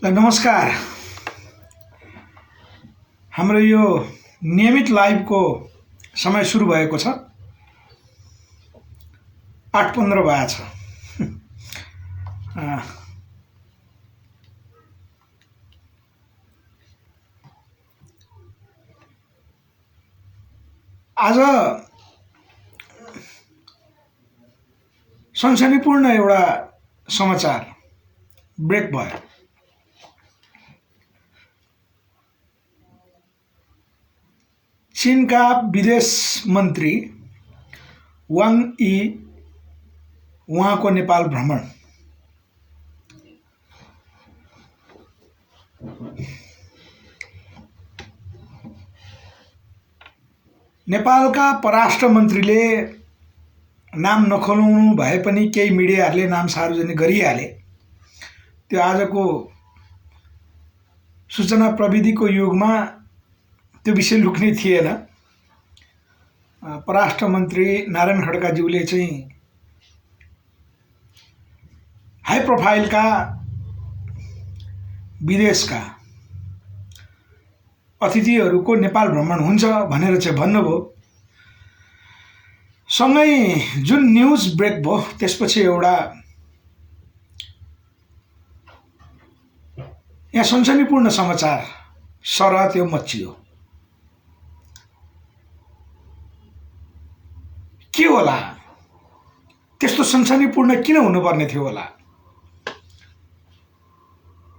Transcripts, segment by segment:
नमस्कार। हाम्रो यो नियमित लाइभको समय सुरु भएको छ। 8:15 भएको छ। आज सनसनीपूर्ण एउटा समाचार ब्रेक भयो। चीनका विदेश मन्त्री वाङ यी उहाँको नेपाल भ्रमण। नेपालका परराष्ट्र मन्त्रीले नाम नखोलाउनु भए पनि केही मिडियाहरूले नाम सार्वजनिक गरिहाले। त्यो आजको सूचना प्रविधिको युगमा त्यो विषय लुक्ने थिएन। परराष्ट्र मन्त्री नारायण खड्काज्यूले चाहिँ हाई प्रोफाइलका विदेशका अतिथिहरूको नेपाल भ्रमण हुन्छ भनेर चाहिँ भन्नुभयो। सँगै जुन न्युज ब्रेक भयो त्यसपछि एउटा यहाँ सनसनीपूर्ण समाचार सरह त्यो मच्चियो। के होला? त्यस्तो सनसनीपूर्ण किन हुनुपर्ने थियो होला?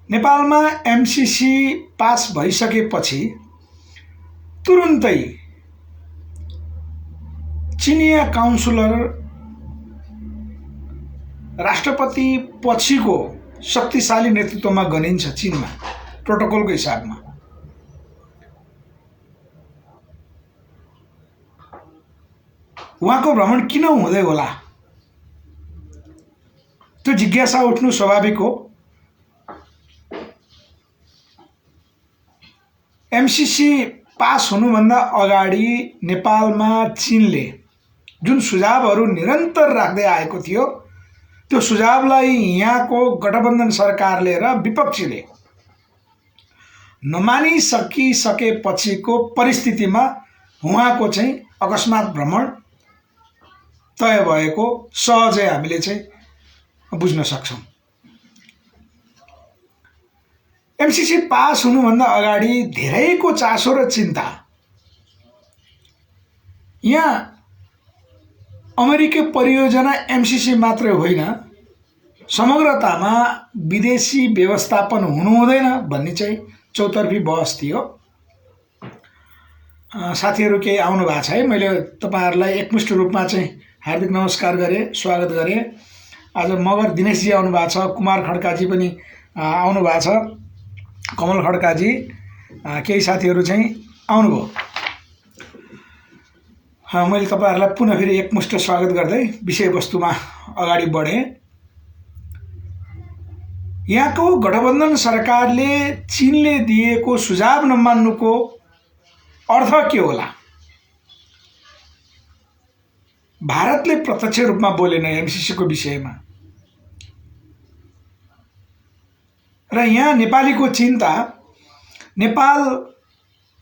नेपालमा एमसीसी पास भइसकेपछि तुरुन्तै चिनिया काउन्सिलर राष्ट्रपति पछिको शक्तिशाली नेतृत्वमा गनिन्छ चीनमा प्रोटोकलको हिसाबमा। उहाँको भ्रमण किन हुँदै होला? त्यो जिज्ञासा उठ्नु स्वाभाविक हो। एमसीसी पास हुनुभन्दा अगाडि नेपालमा चीनले जुन सुझावहरू निरन्तर राख्दै आएको थियो त्यो सुझावलाई यहाँको गठबन्धन सरकारले र विपक्षीले नमानिसकिसकेपछिको परिस्थितिमा उहाँको चाहिँ अकस्मात भ्रमण तय भएको सहजै हामीले चाहिँ बुझ्न सक्छौँ। एमसीसी पास हुनुभन्दा अगाडि धेरैको चासो र चिन्ता यहाँ अमेरिकी परियोजना एमसीसी मात्रै होइन, समग्रतामा विदेशी व्यवस्थापन हुनु हुँदैन भन्ने चाहिँ चौतर्फी बहस थियो। साथीहरू केही आउनु भएको छ है। मैले तपाईहरुलाई एकमुष्ट रूपमा चाहिँ हार्दिक नमस्कार गरे, स्वागत गरे। आज मगर दिनेशजी आउनु भएको छ, कुमार खड्काजी पनि आउनु भएको छ, कमल खड्काजी, केही साथीहरू चाहिँ आउनुभयो। मैले तपाईहरुलाई पुनः फेरि एकमुष्ट स्वागत गर्दै विषयवस्तुमा अगाडि बढे। यहाँको गठबन्धन सरकारले चीनले दिएको सुझाव नमान्नुको अर्थ के होला? भारतले प्रत्यक्ष रूपमा बोलेन एमसीसी को विषयमा र यहाँ नेपालीको चिन्ता नेपाल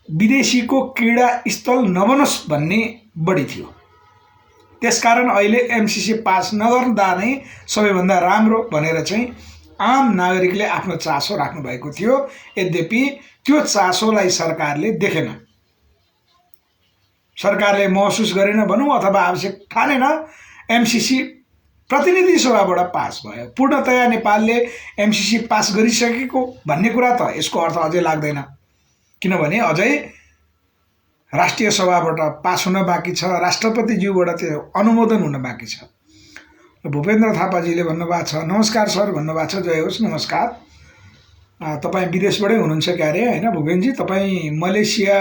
विदेशीको क्रीडा स्थल नबनोस् भन्ने बढी थियो। त्यसकारण अहिले एमसीसी पास नगर्दा नै सबैभन्दा राम्रो भनेर चाहिँ आम नागरिकले आफ्नो चासो राख्नु भएको थियो। यद्यपि त्यो चासोलाई सरकारले देखेन, सरकारले महसुस गरेन भनौँ अथवा आवश्यक ठानेन। एमसीसी प्रतिनिधि सभाबाट पास भयो। पूर्णतया नेपालले एमसीसी पास गरिसकेको भन्ने कुरा त यसको अर्थ अझै लाग्दैन, किनभने अझै राष्ट्रिय सभाबाट पास हुन बाँकी छ, राष्ट्रपतिज्यूबाट त्यो अनुमोदन हुन बाँकी छ। भूपेन्द्र थापाजीले भन्नुभएको छ, नमस्कार सर भन्नुभएको छ, जय होस्, नमस्कार। तपाईँ विदेशबाटै हुनुहुन्छ क्यारे होइन भूपेनजी? तपाईँ मलेसिया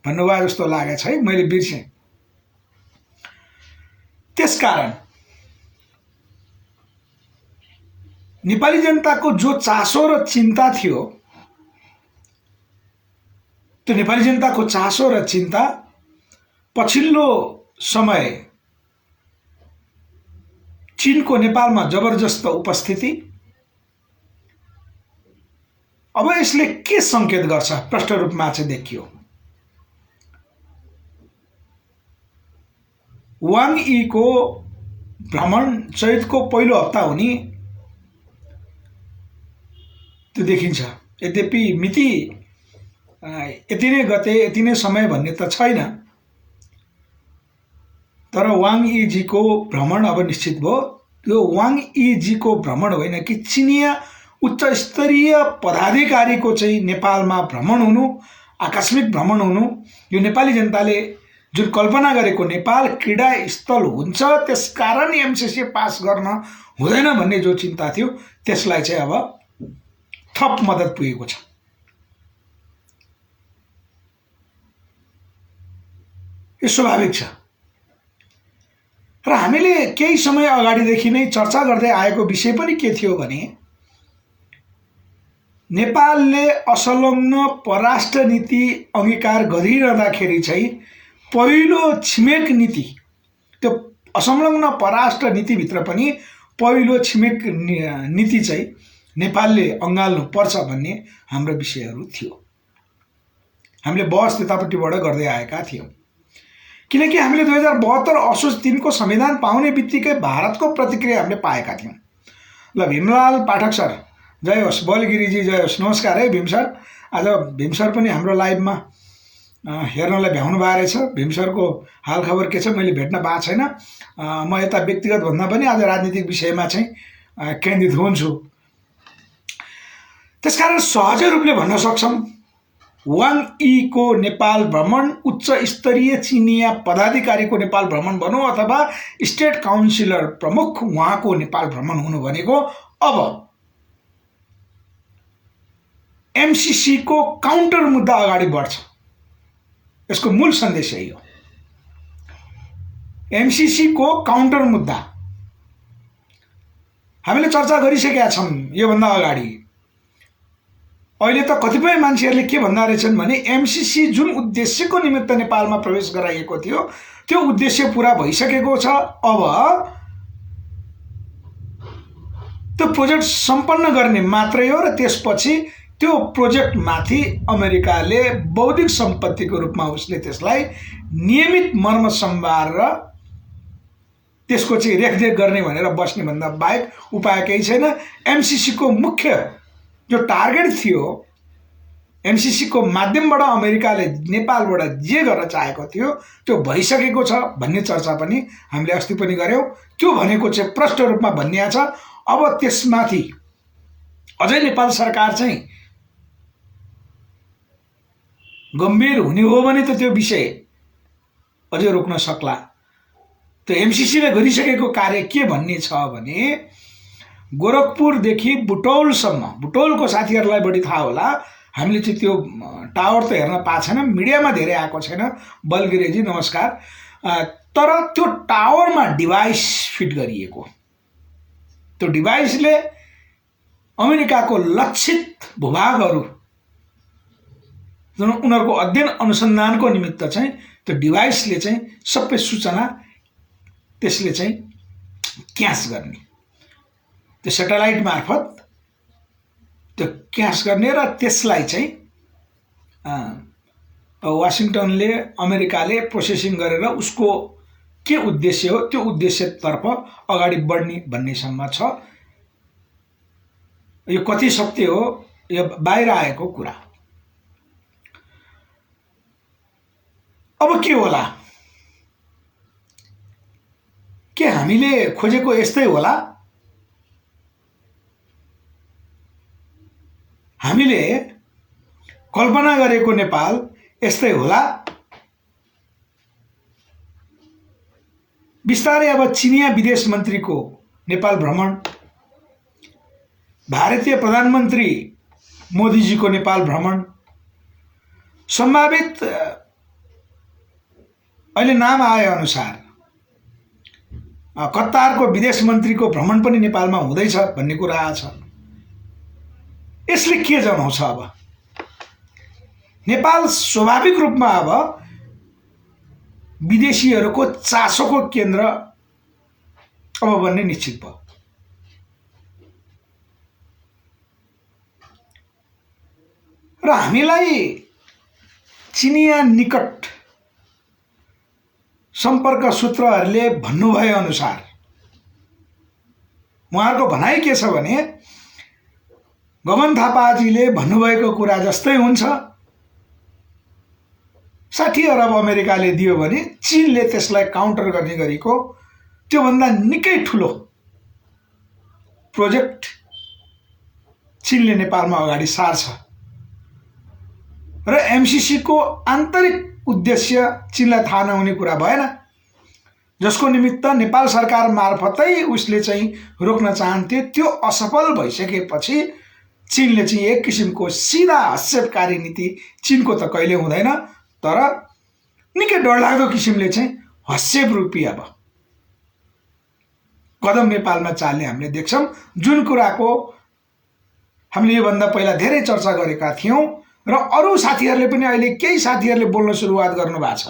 भन्नुभयो जस्तो लागेछ है, मैले बिर्सेँ। त्यसकारण नेपाली जनताको जो चासो र चिन्ता थियो, त्यो नेपाली जनताको चासो र चिन्ता पछिल्लो समय चीनको नेपालमा जबरजस्त उपस्थिति अब यसले के संकेत गर्छ प्रष्ट रूपमा चाहिँ देखियो। वाङ यीको भ्रमण चैतको पहिलो हप्ता हुने त्यो देखिन्छ। यद्यपि मिति यति नै गते यति नै समय भन्ने त छैन, तर वाङ यीजीको भ्रमण अब निश्चित भयो। त्यो वाङ यीजीको भ्रमण होइन कि चिनिया उच्च स्तरीय पदाधिकारीको चाहिँ नेपालमा भ्रमण हुनु, आकस्मिक भ्रमण हुनु, यो नेपाली जनताले जुन कल्पना गरेको नेपाल क्रीडा स्थल हुन्छ त्यसकारण एमसीसी पास गर्न हुँदैन भन्ने जो चिन्ता थियो त्यसलाई चाहिँ अब थप मद्दत पुगेको छ। यो स्वाभाविक छ र हामीले केही समय अगाडिदेखि नै चर्चा गर्दै आएको विषय पनि के थियो भने नेपालले असंलग्न परराष्ट्र नीति अंगीकार गरिरहँदाखेरि चाहिँ पहिलो छिमेक नीति, त्यो असंलग्न परराष्ट्र नीतिभित्र पनि पहिलो छिमेक नीति चाहिँ नेपालले अँगाल्नु पर्छ भन्ने हाम्रो विषयहरू थियो। हामीले बहस त्यतापट्टिबाट गर्दै आएका थियौँ, किनकि हामीले 2072 असोज 3 को संविधान पाउने बित्तिकै भारतको प्रतिक्रिया हामीले पाएका थियौँ। ल भीमलाल पाठक सर जय होस्, बलगिरीजी जय होस्, नमस्कार है भीम सर। आज भीम सर पनि हाम्रो लाइभमा हेर्नलाई भ्याउनु भएको रहेछ। भीम सरको हालखबर के छ मैले भेट्न पाएको छैन। म यता व्यक्तिगत भन्दा पनि आज राजनीतिक विषयमा चाहिँ केन्द्रित हुन्छु। त्यसकारण सहज रूपले भन्न सक्छौँ वाङ यीको नेपाल भ्रमण उच्च स्तरीय चिनिया पदाधिकारीको नेपाल भ्रमण भनौँ अथवा स्टेट काउन्सिलर प्रमुख उहाँको नेपाल भ्रमण हुनु भनेको अब एमसीसी को काउन्टर मुद्दा अगाडि बढ्छ। यसको मूल सन्देश यही हो। एमसीसी को काउन्टर मुद्दा हामीले चर्चा गरिसकेका छौँ योभन्दा अगाडि। अहिले त कतिपय मान्छेहरूले के भन्दा रहेछन् भने एमसीसी जुन उद्देश्यको निमित्त नेपालमा प्रवेश गराइएको थियो त्यो उद्देश्य पूरा भइसकेको छ। अब त्यो प्रोजेक्ट सम्पन्न गर्ने मात्रै हो र त्यसपछि त्यो प्रोजेक्ट माथि अमेरिकाले बौद्धिक सम्पत्तिको रूपमा उसले त्यसलाई नियमित मर्म सम्भार र त्यसको चाहिँ रेखदेख गर्ने भनेर बस्ने भन्दा बाहेक उपाय केही छैन। एमसीसी को मुख्य जो टार्गेट थियो, एमसीसी को माध्यमबाट अमेरिकाले नेपालबाट जे गर्न चाहेको थियो त्यो भइसकेको छ भन्ने चर्चा पनि हामीले अस्ति पनि गर्यौं। त्यो भनेको चाहिँ प्रष्ट रूपमा भनिएको छ। अब त्यसमाथि अझै नेपाल सरकार चाहिँ गम्भीर हुने हो भने त त्यो विषय अझै रोक्न सक्ला। त्यो एमसीसीले गरिसकेको कार्य के भन्ने छ भने गोरखपुरदेखि बुटौलसम्म, बुटौलको साथीहरूलाई बढी थाहा होला, हामीले चाहिँ त्यो टावर त हेर्न पाएको छैन, मिडियामा धेरै आएको छैन। बलगिरेजी नमस्कार। तर त्यो टावरमा डिभाइस फिट गरिएको, त्यो डिभाइसले अमेरिकाको लक्षित भूभागहरू जुन उनीहरूको अध्ययन अनुसन्धानको निमित्त चाहिँ त्यो डिभाइसले चाहिँ सबै सूचना त्यसले चाहिँ क्याच गर्ने, त्यो सैटेलाइट मार्फत त्यो क्याच गर्ने र त्यसलाई चाहिँ वाशिंगटनले अमेरिकाले प्रोसेसिङ गरेर उसको के उद्देश्य हो त्यो उद्देश्यतर्फ अगाडि बढ्ने भन्नेसम्म छ। यो कति सत्य हो यो बाहिर आएको कुरा। अब के होला? के हामीले खोजेको यस्तै होला? हामीले कल्पना गरेको नेपाल यस्तै होला? बिस्तारै अब चिनिया विदेश मन्त्रीको नेपाल भ्रमण, भारतीय प्रधानमन्त्री मोदीजीको नेपाल भ्रमण, सम्भावित अहिले नाम आए अनुसार कतारको विदेश मन्त्रीको भ्रमण पनि नेपालमा हुँदैछ भन्ने कुरा आछ। यसले के जनाउँछ? अब नेपाल स्वाभाविक रूपमा अब विदेशीहरूको चासोको केन्द्र अब बन्ने निश्चित भयो। हामीलाई चिनिया निकट सम्पर्क सूत्रहरूले भन्नुभए अनुसार उहाँहरूको भनाइ के छ भने गगन थापाजीले भन्नुभएको कुरा जस्तै हुन्छ। 60 अरब अमेरिकाले दियो भने चीनले त्यसलाई काउन्टर गर्ने गरेको त्योभन्दा निकै ठुलो प्रोजेक्ट चीनले नेपालमा अगाडि सार्छ र एमसीसी को आन्तरिक उद्देश्य चीनलाई थाहा नहुने कुरा भएन, जसको निमित्त नेपाल सरकार मार्फतै उसले चाहिँ रोक्न चाहन्थ्यो। त्यो असफल भइसकेपछि चीनले चाहिँ एक किसिमको सिधा हस्तक्षेपकारी नीति चीनको त कहिले हुँदैन, तर निकै डरलाग्दो किसिमले चाहिँ हस्तक्षेप रूपी अब कदम नेपालमा चाल्ने हामीले देख्छौं। जुन कुराको हामीले योभन्दा पहिला धेरै चर्चा गरेका थियौं र अरू साथीहरूले पनि अहिले केही साथीहरूले बोल्न सुरुवात गर्नु भएको छ।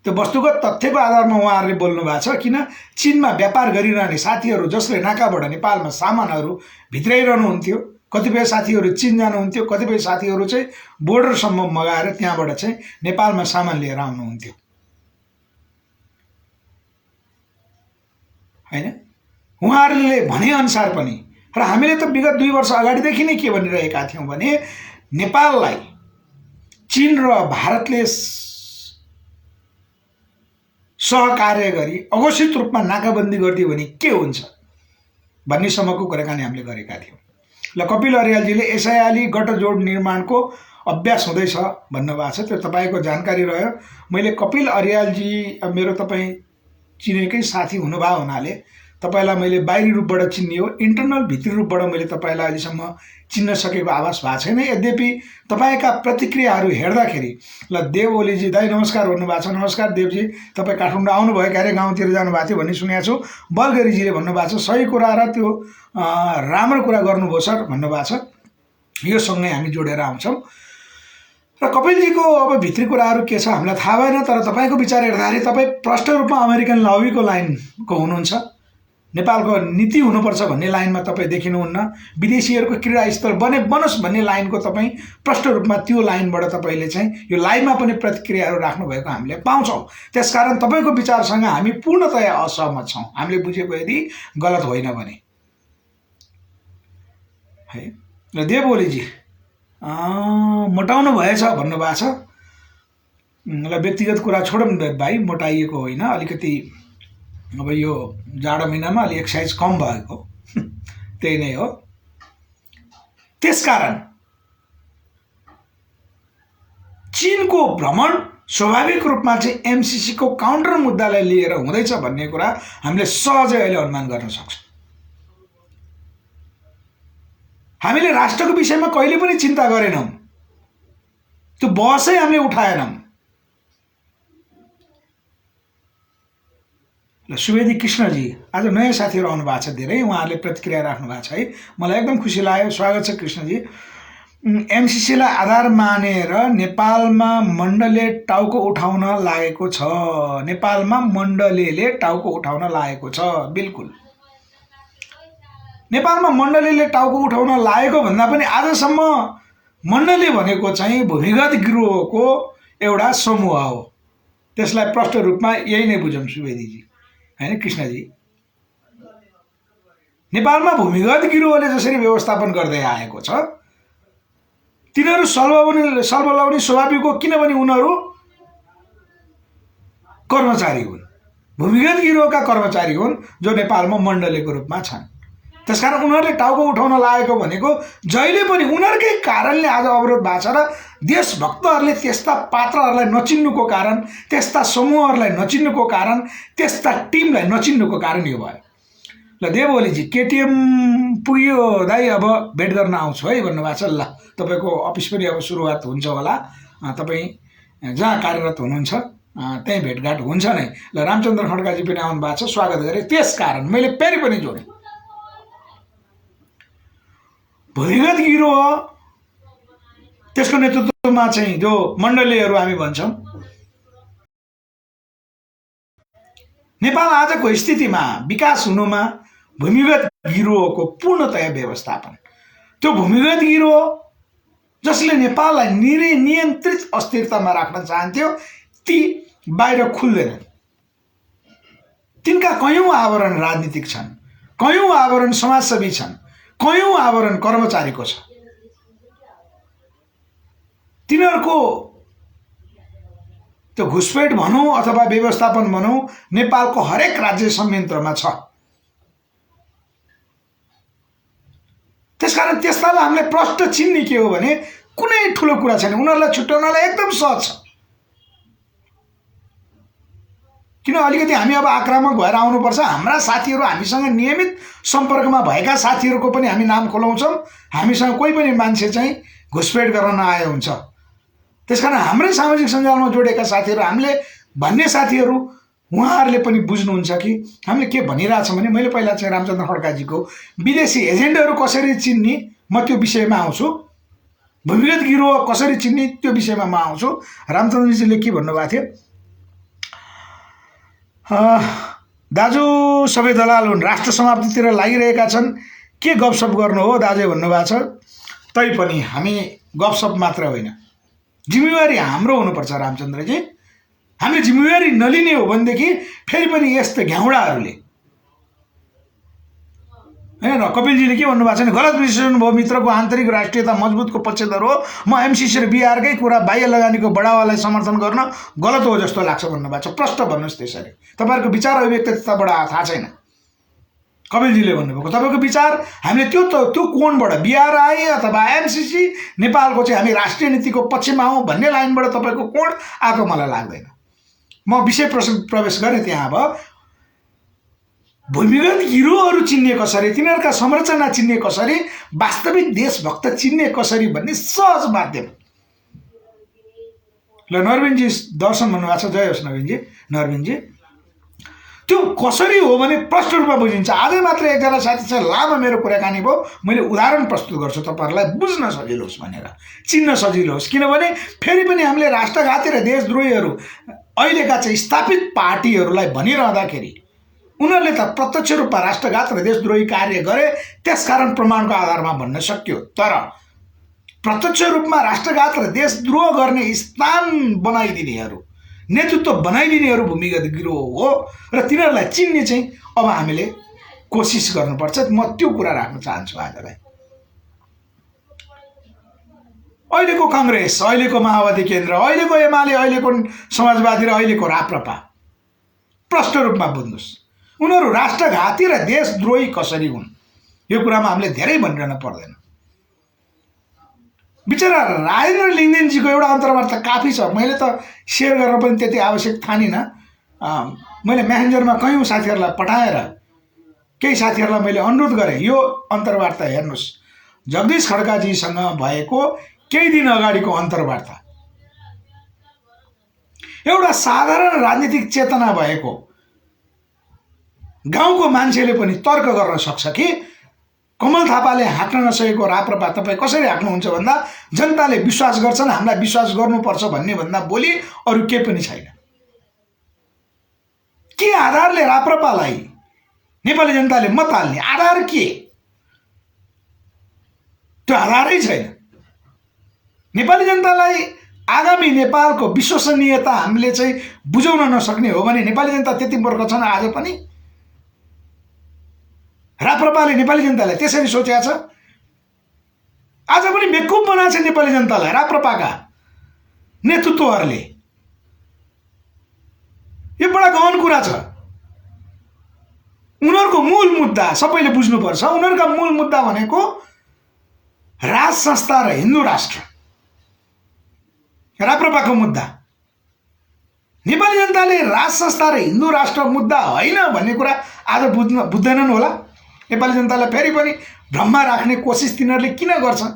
त्यो वस्तुगत तथ्यको आधारमा उहाँहरूले बोल्नु भएको छ। किन चीनमा व्यापार गरिरहने साथीहरू जसले नाकाबाट नेपालमा सामानहरू भित्राइरहनुहुन्थ्यो, कतिपय साथीहरू चीन जानुहुन्थ्यो, कतिपय साथीहरू चाहिँ बोर्डरसम्म मगाएर त्यहाँबाट चाहिँ नेपालमा सामान लिएर आउनुहुन्थ्यो हैन। उहाँहरूले भने अनुसार पनि र हामीले त विगत 2 वर्ष अगाडिदेखि नै के भनिरहेका थियौं भने नेपाललाई चीन र भारतले सहकार्य गरी अघोषित रूपमा नाकाबन्दी गरिदियो भने के हुन्छ भन्ने सम्मको कुराकानी हामीले गरेका थियौं। ल कपिल अर्यालजीले एसआईआली गठजोड निर्माणको अभ्यास हुँदैछ भन्नुभएको छ, त्यो तपाईको जानकारी रह्यो। मैले कपिल अर्यालजी मेरो तपाईँ चिनेकै साथी हुनुभयो हुनाले तपाईलाई मैले बाहिरी रूपबाट चिन्ने हो, इन्टरनल भित्री रूपबाट मैले तपाईलाई अहिलेसम्म चिन्न सकेको आभास भएको छैन। यद्यपि तपाईका प्रतिक्रियाहरू हेर्दाखेरि ल देव ओलीजी दाइ नमस्कार भन्नुभएको छ, नमस्कार देवजी, तपाईँ काठमाडौँ आउनुभयो क्यारे गाउँतिर जानुभएको थियो भन्ने सुनेको छु। बलगरीजीले भन्नुभएको छ सही कुरा र त्यो राम्रो कुरा गर्नुभयो सर भन्नुभएको छ। यो सँगै हामी जोडेर आउँछौँ र कपिलजीको अब भित्री कुराहरू के छ हामीलाई थाहा भएन, तर तपाईँको विचार हेर्दाखेरि तपाईँ प्रष्ट रूपमा अमेरिकन लबीको लाइनको हुनुहुन्छ, नेपालको नीति हुनुपर्छ भन्ने लाइनमा तपाईँ देखिनुहुन्न, विदेशीहरूको क्रीडास्थल बनोस् भन्ने लाइनको तपाईँ प्रष्ट रूपमा त्यो लाइनबाट तपाईँले चाहिँ यो लाइभमा पनि प्रतिक्रियाहरू राख्नुभएको हामीले पाउँछौँ। त्यसकारण तपाईँको विचारसँग हामी पूर्णतया असहमत छौँ, हामीले बुझेको यदि गलत होइन भने है। र देव ओलीजी मोटाउनु भएछ भन्नुभएको छ। ल व्यक्तिगत कुरा छोडौँ भाइ, मोटाइएको होइन, अलिकति अब यो जाडो महिनामा अलि एक्सर्साइज कम भएको त्यही नै हो। त्यसकारण चीनको भ्रमण स्वाभाविक रूपमा चाहिँ एमसीसी को काउन्टर मुद्दालाई लिएर हुँदैछ भन्ने कुरा हामीले सहजै अहिले अनुमान गर्न सक्छौँ। हामीले राष्ट्रको विषयमा कहिले पनि चिन्ता गरेनौं, त्यो बहसै हामीले उठाएनौं। ल सुवेदी कृष्णजी आज नयाँ साथीहरू आउनु भएको छ, धेरै उहाँहरूले प्रतिक्रिया राख्नु भएको छ है, मलाई एकदम खुसी लाग्यो, स्वागत छ कृष्णजी। एमसीसीलाई आधार मानेर नेपालमा मण्डलले टाउको उठाउन लागेको छ, नेपालमा मण्डलले टाउको उठाउन लागेको छ। बिल्कुल नेपालमा मण्डलले टाउको उठाउन लागेको भन्दा पनि आजसम्म मण्डली भनेको चाहिँ भूमिगत गिरोहको एउटा समूह हो, त्यसलाई प्रष्ट रूपमा यही नै बुझौँ सुवेदीजी हैन कृष्णजी। नेपालमा भूमिगत गिरोहले जसरी व्यवस्थापन गर्दै आएको छ तिनीहरू सल्बलाउने स्वाभाविक हो, किनभने उनीहरू कर्मचारी हुन्, भूमिगत गिरोहका कर्मचारी हुन् जो नेपालमा मण्डलीको रूपमा छन्। त्यसकारण उनीहरूले टाउको उठाउन लागेको भनेको जहिले पनि उनीहरूकै कारणले आज अवरोध भएको छ र देशभक्तहरूले त्यस्ता पात्रहरूलाई नचिन्नुको कारण, त्यस्ता समूहहरूलाई नचिन्नुको कारण, त्यस्ता टिमलाई नचिन्नुको कारण यो भयो। ल देव ओलीजी केटीएम पुग्यो दाइ, अब भेट गर्न आउँछु है भन्नुभएको छ। ल तपाईँको अफिस पनि अब सुरुवात हुन्छ होला, तपाईँ जहाँ कार्यरत हुनुहुन्छ त्यहीँ भेटघाट हुन्छ नै। ल रामचन्द्र खड्काजी पनि आउनु भएको छ, स्वागत गरेँ। त्यसकारण मैले फेरि पनि जोडेँ, भूमिगत गिरोह त्यसको नेतृत्वमा चाहिँ जो मण्डलीहरू हामी भन्छौँ, नेपाल आजको स्थितिमा विकास हुनुमा भूमिगत गिरोहको पूर्णतया व्यवस्थापन, त्यो भूमिगत गिरोह जसले नेपाललाई नियन्त्रित अस्थिरतामा राख्न चाहन्थ्यो ती बाहिर खुल्दैनन्। तिनका कयौं आवरण राजनीतिक छन्, कयौं आवरण समाजसेवी छन्, कयौं आवरण कर्मचारीको छ। तिनीहरूको त्यो घुसपेट भनौँ अथवा व्यवस्थापन भनौँ नेपालको हरेक राज्य संयन्त्रमा छ। त्यसकारण त्यस्तालाई हामीले प्रष्ट चिन्ने के हो भने कुनै ठुलो कुरा छैन, उनीहरूलाई छुट्याउनलाई एकदम सहज छ। किन अलिकति हामी अब आक्रामक भएर आउनुपर्छ? हाम्रा साथीहरू, हामीसँग नियमित सम्पर्कमा भएका साथीहरूको पनि हामी नाम खोलाउँछौँ। हामीसँग कोही पनि मान्छे चाहिँ घुसपेट गर्न नआएको हुन्छ। त्यसकारण हाम्रै सामाजिक सञ्जालमा जोडेका साथीहरू, हामीले भन्ने साथीहरू, उहाँहरूले पनि बुझ्नुहुन्छ कि हामीले के भनिरहेछौँ भने मैले पहिला चाहिँ रामचन्द्र खड्काजीको विदेशी एजेन्टहरू कसरी चिन्ने म त्यो विषयमा आउँछु, भूमिगत गिरोह कसरी चिन्ने त्यो विषयमा म आउँछु। रामचन्द्रजीले के भन्नुभएको थियो, दाजु सबै दलाल हुन्, राष्ट्र समाप्तितिर लागिरहेका छन्, के गफसप गर्नु हो दाजु भन्नुभएको छ। तैपनि हामी गफसप मात्र होइन, जिम्मेवारी हाम्रो हुनुपर्छ रामचन्द्रजी। हामीले जिम्मेवारी नलिने हो भनेदेखि फेरि पनि यस्तो घ्याउडाहरूले होइन। कपिलजीले के भन्नुभएको छ भने गलत विश्लेषण भयो, मित्रको आन्तरिक राष्ट्रियता मजबुतको पक्षधर हो, म एमसीसी र बिआरकै कुरा बाह्य लगानीको बढावालाई समर्थन गर्न गलत हो जस्तो लाग्छ भन्नुभएको छ। प्रष्ट भन्नुहोस् त्यसरी, तपाईँहरूको विचार अभिव्यक्तिताबाट थाहा छैन। कपिलजीले भन्नुभएको तपाईँको विचार हामीले त्यो कोणबाट बिआरआई अथवा एमसीसी नेपालको चाहिँ हामी राष्ट्रिय नीतिको पक्षमा हौँ भन्ने लाइनबाट तपाईँको कोण आएको मलाई लाग्दैन। म विषय प्रवेश गरेँ त्यहाँ। अब भूमिगत गिरोहहरू चिन्ने कसरी, तिनीहरूका संरचना चिन्ने कसरी, वास्तविक देशभक्त चिन्ने कसरी भन्ने सहज माध्यम। ल नरविनजी दर्शन भन्नुभएको छ, जय होस् नवीनजी। नरविनजी त्यो कसरी हो भने प्रष्ट रूपमा बुझिन्छ। आजै मात्र एकजना साथी छ, लामो मेरो कुराकानी भयो, मैले उदाहरण प्रस्तुत गर्छु तपाईँहरूलाई बुझ्न सजिलो होस् भनेर, चिन्न सजिलो होस्। किनभने फेरि पनि हामीले राष्ट्रघाती र देशद्रोहीहरू अहिलेका चाहिँ स्थापित पार्टीहरूलाई भनिरहँदाखेरि उनीहरूले त प्रत्यक्ष रूपमा राष्ट्रघात र देशद्रोही कार्य गरे, त्यसकारण प्रमाणको आधारमा भन्न सक्यो। तर प्रत्यक्ष रूपमा राष्ट्रघात र देशद्रोह गर्ने स्थान बनाइदिनेहरू, नेतृत्व बनाइदिनेहरू भूमिगत गिरोह हो र तिनीहरूलाई चिन्ने चाहिँ अब हामीले कोसिस गर्नुपर्छ। म त्यो कुरा राख्न चाहन्छु आजलाई। अहिलेको कांग्रेस, अहिलेको माओवादी केन्द्र, अहिलेको एमाले, अहिलेको समाजवादी र अहिलेको राप्रपा प्रष्ट रूपमा बुझ्नुहोस्, उनीहरू राष्ट्रघाती र देशद्रोही कसरी हुन् यो कुरामा हामीले धेरै भनिरहन पर्दैन। बिचरा राजेन्द्र लिङ्गदेनजीको एउटा अन्तर्वार्ता काफी छ। मैले त सेयर गर्न पनि त्यति आवश्यक ठानिनँ। मैले मेसेन्जरमा कयौँ साथीहरूलाई पठाएर केही साथीहरूलाई मैले अनुरोध गरेँ, यो अन्तर्वार्ता हेर्नुहोस्, जगदीश खड्काजीसँग भएको केही दिन अगाडिको अन्तर्वार्ता। एउटा साधारण राजनीतिक चेतना भएको गाउँको मान्छेले पनि तर्क गर्न सक्छ कि कमल थापाले हाँक्न नसकेको राप्रपा तपाईँ कसरी हाँक्नुहुन्छ भन्दा जनताले विश्वास गर्छन्, हामीलाई विश्वास गर्नुपर्छ भन्ने भन्दा बोली अरू केही पनि छैन। के आधारले राप्रपालाई नेपाली जनताले मत हाल्ने आधार के? त्यो आधारै छैन। नेपाली जनतालाई आगामी नेपालको विश्वसनीयता हामीले चाहिँ बुझाउन नसक्ने हो भने नेपाली जनता त्यति मूर्ख छन् आज पनि? राप्रपाले नेपाली जनतालाई त्यसरी सोचेको छ? आज पनि बेकुफ बनाएको छ नेपाली जनतालाई राप्रपाका नेतृत्वहरूले। यो बडा गहन कुरा छ। उनीहरूको मूल मुद्दा सबैले बुझ्नुपर्छ। उनीहरूका मूल मुद्दा भनेको राज संस्था र हिन्दू राष्ट्र। राप्रपाको मुद्दा नेपाली जनताले राज संस्था र हिन्दू राष्ट्र मुद्दा होइन भन्ने कुरा आज बुझ्दैनन् होला। नेपाली जनतालाई फेरि पनि भ्रममा राख्ने कोसिस तिनीहरूले किन गर्छन्?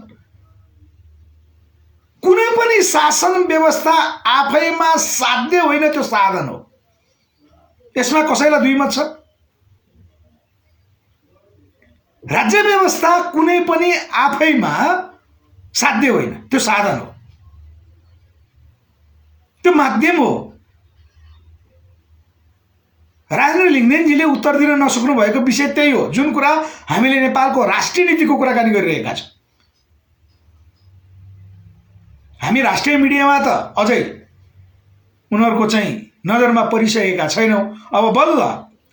कुनै पनि शासन व्यवस्था आफैमा साध्य होइन, त्यो साधन हो। यसमा कसैलाई दुई मत छ? राज्य व्यवस्था कुनै पनि आफैमा साध्य होइन, त्यो साधन हो, त्यो माध्यम हो। राजेन्द्र लिङ्गदेनजीले उत्तर दिन नसक्नु भएको विषय त्यही हो, जुन कुरा हामीले नेपालको राष्ट्रिय नीतिको कुराकानी गरिरहेका छौँ। हामी राष्ट्रिय मिडियामा त अझै उनीहरूको चाहिँ नजरमा परिसकेका छैनौँ। अब बल्ल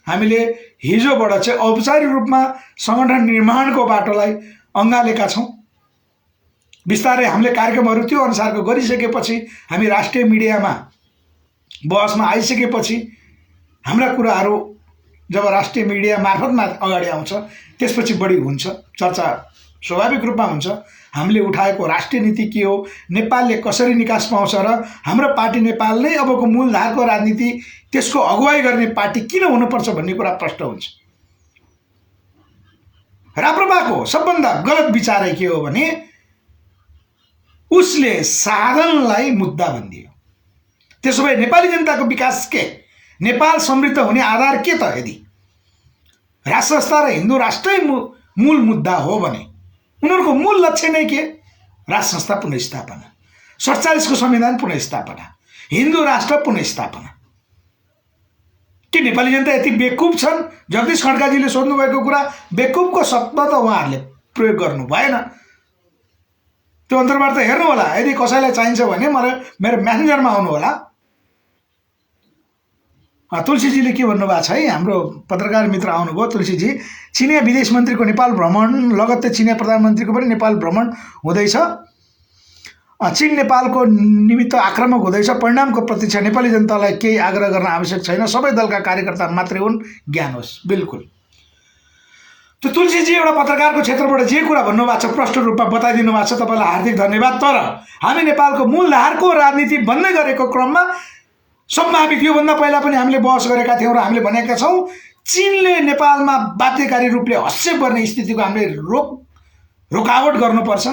हामीले हिजोबाट चाहिँ औपचारिक रूपमा सङ्गठन निर्माणको बाटोलाई अँगालेका छौँ। बिस्तारै हामीले कार्यक्रमहरू त्यो अनुसारको गरिसकेपछि हामी राष्ट्रिय मिडियामा बहसमा आइसकेपछि हाम्रा कुराहरू जब राष्ट्रिय मिडिया मार्फतमा अगाडि आउँछ त्यसपछि बढी हुन्छ, चर्चा स्वाभाविक रूपमा हुन्छ। हामीले उठाएको राष्ट्रिय नीति के हो, नेपालले कसरी निकास पाउँछ र हाम्रो पार्टी नेपाल नै अबको मूलधारको राजनीति त्यसको अगुवाई गर्ने पार्टी किन हुनुपर्छ भन्ने कुरा प्रष्ट हुन्छ। राप्रपाको सबभन्दा गलत विचारै के हो भने उसले साधनलाई मुद्दा बनिदियो। त्यसो भए नेपाली जनताको विकास के, नेपाल समृद्ध हुने आधार के त? यदि राष्ट्र संस्था र हिन्दू राष्ट्रै मूल मुद्दा हो भने उनीहरूको मूल लक्ष्य नै के? राष्ट्र संस्था पुनर्स्थापना, 47 को संविधान पुनर्स्थापना, हिन्दू राष्ट्र पुनर्स्थापना। के नेपाली जनता यति बेकुफ छन्? जगदीश खड्काजीले सोध्नुभएको कुरा बेकुफको शब्द त उहाँहरूले प्रयोग गर्नु भएन। त्यो अन्तर्वार्ता हेर्नु होला। यदि कसैलाई चाहिन्छ भने मलाई मेरो म्यासेन्जरमा आउनु होला। तुलसीजीले के भन्नुभएको छ है, हाम्रो पत्रकार मित्र आउनुभयो तुलसीजी। चिनिया विदेश मन्त्रीको नेपाल भ्रमण लगत्तै चिनिया प्रधानमन्त्रीको पनि नेपाल भ्रमण हुँदैछ। चीन नेपालको निमित्त आक्रामक हुँदैछ। परिणामको प्रतीक्षा नेपाली जनतालाई केही आग्रह गर्न आवश्यक छैन, सबै दलका कार्यकर्ता मात्रै हुन्, ज्ञान होस्। बिल्कुल त्यो तुलसीजी एउटा पत्रकारको क्षेत्रबाट जे कुरा भन्नुभएको छ प्रष्ट रूपमा बताइदिनु भएको छ, तपाईँलाई हार्दिक धन्यवाद। तर हामी नेपालको मूलधारको राजनीति बन्दै गरेको क्रममा सम्भावित योभन्दा पहिला पनि हामीले बहस गरेका थियौँ र हामीले भनेका छौँ चीनले नेपालमा बाध्यकारी रूपले हस्तक्षेप गर्ने स्थितिको हामीले रोकावट गर्नुपर्छ।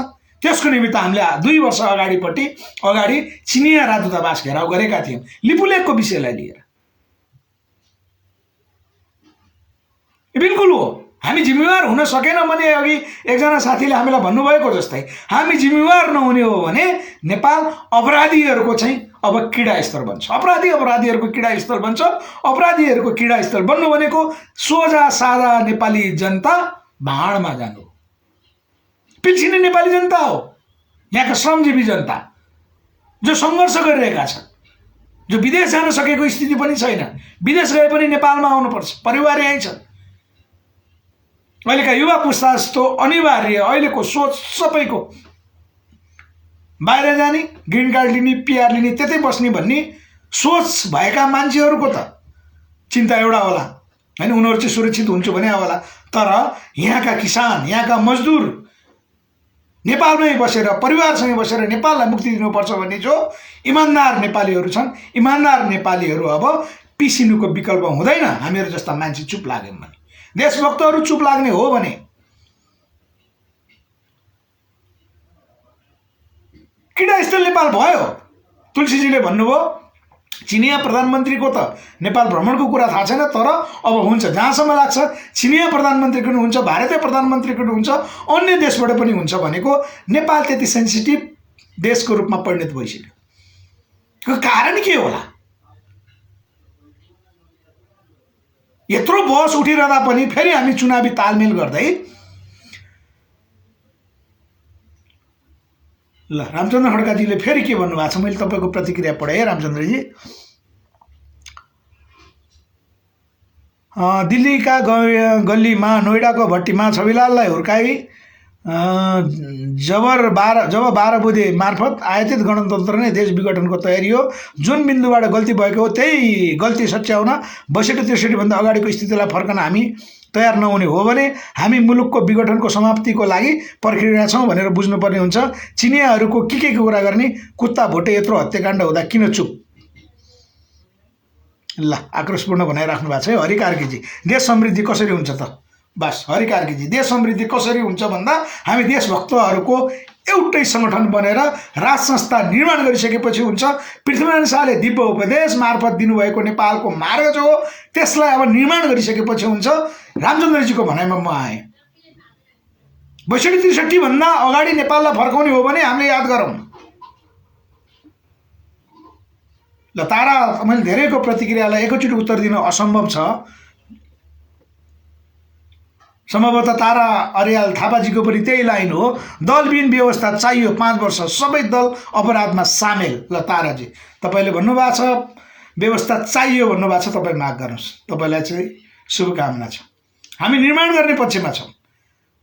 त्यसको निमित्त हामीले 2 वर्ष अगाडि चिनिया राजदूतावास घेराउ गरेका थियौँ लिपुलेखको विषयलाई लिएर। बिल्कुल हो, हामी जिम्मेवार हुन सकेन भने अघि एकजना साथीले हामीलाई भन्नुभएको जस्तै हामी जिम्मेवार नहुने हो भने नेपाल अपराधीहरूको चाहिँ अब क्रीडास्थल बन्छ। अपराधीहरूको क्रीडास्थल बन्छ। अपराधीहरूको क्रीडास्थल बन्नु भनेको सोझा सादा नेपाली जनता भाँडमा जानु, पिल्सिने नेपाली जनता हो। यहाँका श्रमजीवी जनता जो सङ्घर्ष गरिरहेका छन्, जो विदेश जान सकेको स्थिति पनि छैन, विदेश गए पनि नेपालमा आउनुपर्छ, परिवार यहीँ छ। अहिलेका युवा पुस्ता जस्तो अनिवार्य अहिलेको सोच सबैको बाहिर जाने, ग्रिन कार्ड लिने, पिआर लिने, त्यतै बस्ने भन्ने सोच भएका मान्छेहरूको त चिन्ता एउटा होला हैन, उनीहरू चाहिँ सुरक्षित हुन्छ भने होला। तर यहाँका किसान, यहाँका मजदुर नेपालमै बसेर परिवारसँगै बसेर नेपाललाई मुक्ति दिनुपर्छ भन्ने जो इमान्दार नेपालीहरू छन्, इमान्दार नेपालीहरू अब पिसिनुको विकल्प हुँदैन। हामीहरू जस्ता मान्छे चुप लाग्यौँ भने, देशभक्तहरू चुप लाग्ने हो भने क्रीडास्थल नेपाल भयो। तुलसीजीले भन्नुभयो चिनिया प्रधानमन्त्रीको त नेपाल भ्रमणको कुरा थाहा छैन, तर अब हुन्छ। जहाँसम्म लाग्छ चिनिया प्रधानमन्त्रीको पनि हुन्छ, भारतीय प्रधानमन्त्रीको पनि हुन्छ, अन्य देशबाट पनि हुन्छ भनेको नेपाल त्यति सेन्सिटिभ देशको रूपमा परिणत भइसक्यो। कारण के होला? यत्रो बहस उठिरहँदा पनि फेरि हामी चुनावी तालमेल गर्दै ल रामचन्द्र खड्काजीले फेरि के भन्नुभएको छ, मैले तपाईँको प्रतिक्रिया पढेँ रामचन्द्रजी। दिल्लीका गल्लीमा नोइडाको भट्टीमा छविलाललाई हुर्काई जब 12 बुधे मार्फत आयातित गणतन्त्र नै देश विघटनको तयारी हो। जुन बिन्दुबाट गल्ती भएको हो त्यही गल्ती सच्याउन 62-63 भन्दा अगाडिको स्थितिलाई फर्कन हामी तयार नहुने हो भने हामी मुलुकको विघटनको समाप्तिको लागि पर्खिरहेका छौँ भनेर बुझ्नुपर्ने हुन्छ। चिनियाहरूको के कुरा गर्ने, कुत्ता भोटे यत्रो हत्याकाण्ड हुँदा किन चुप? ल आक्रोशपूर्ण बनाइराख्नु भएको छ है हरि कार्कीजी। देश समृद्धि कसरी हुन्छ त? बस हरि कार्कीजी, देश समृद्धि कसरी हुन्छ भन्दा हामी देशभक्तहरूको एउटै सङ्गठन बनेर राज संस्था निर्माण गरिसकेपछि हुन्छ। पृथ्वीनारायण शाहले दिव्य उपदेश मार्फत दिनुभएको नेपालको मार्ग जो हो त्यसलाई अब निर्माण गरिसकेपछि हुन्छ। रामचन्द्रजीको भनाइमा म आएँ, 62-63 भन्दा अगाडि नेपाललाई फर्काउने हो भने हामीले याद गरौँ। ल तारा, मैले धेरैको प्रतिक्रियालाई एकैचोटि उत्तर दिन असम्भव छ। सम्भवतः तारा अर्याल थापाजीको पनि त्यही लाइन हो। दलविहीन व्यवस्था चाहियो, 5 वर्ष सबै दल अपराधमा सामेल। ल ताराजी, तपाईँले भन्नुभएको छ व्यवस्था चाहियो भन्नुभएको छ, तपाईँ माग गर्नुहोस्। तपाईँलाई चाहिँ शुभकामना छ। हामी निर्माण गर्ने पक्षमा छौँ।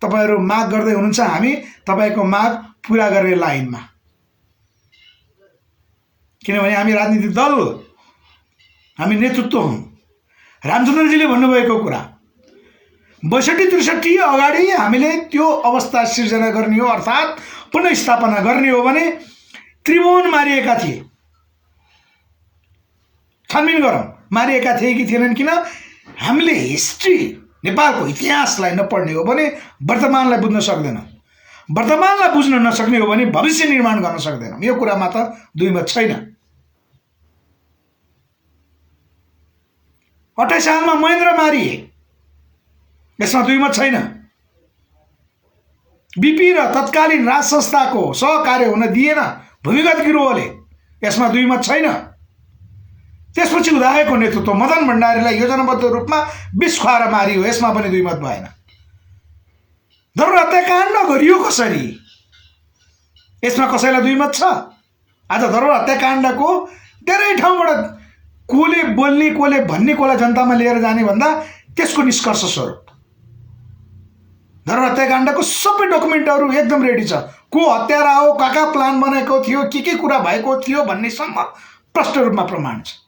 तपाईँहरू माग गर्दै हुनुहुन्छ, हामी तपाईँको माग पुरा गर्ने लाइनमा। किनभने हामी राजनीतिक दल हो, हामी नेतृत्व हौँ। रामचन्द्रजीले भन्नुभएको कुरा 62-63 अगाडि हामीले त्यो अवस्था सिर्जना गर्ने हो, अर्थात् पुनर्स्थापना गर्ने हो भने त्रिभुवन मारिएका थिए। छानबिन गरौँ, मारिएका थिए कि थिएनन्? किन हामीले हिस्ट्री, नेपालको इतिहासलाई नपढ्ने हो भने वर्तमानलाई बुझ्न सक्दैनौँ। वर्तमानलाई बुझ्न नसक्ने हो भने भविष्य निर्माण गर्न सक्दैनौँ। यो कुरामा त दुई मत छैन। 28 सालमा महेन्द्र मारिए, यसमा दुई मत छैन। बीपी र तत्कालीन राज संस्थाको सहकार्य हुन दिएन भूमिगत गिरोहले, यसमा दुई मत छैन। त्यसपछि उदाएको नेतृत्व मदन भण्डारीलाई योजनाबद्ध रूपमा विष खुवाएर मारियो, यसमा पनि दुई मत भएन। धरोहर हत्याकाण्ड गरियो कसरी, यसमा कसैलाई दुई मत छ? आज धरोहर हत्याकाण्डको धेरै ठाउँबाट कोले बोल्ने, कोले भन्ने, कोलाई जनतामा लिएर जाने भन्दा त्यसको निष्कर्ष स्वरूप धरोहर हत्याकाण्डको सबै डकुमेन्टहरू एकदम रेडी छ। को हत्यारा हो, कहाँ प्लान बनेको थियो, के कुरा भएको थियो भन्नेसम्म प्रष्ट रूपमा प्रमाण छ।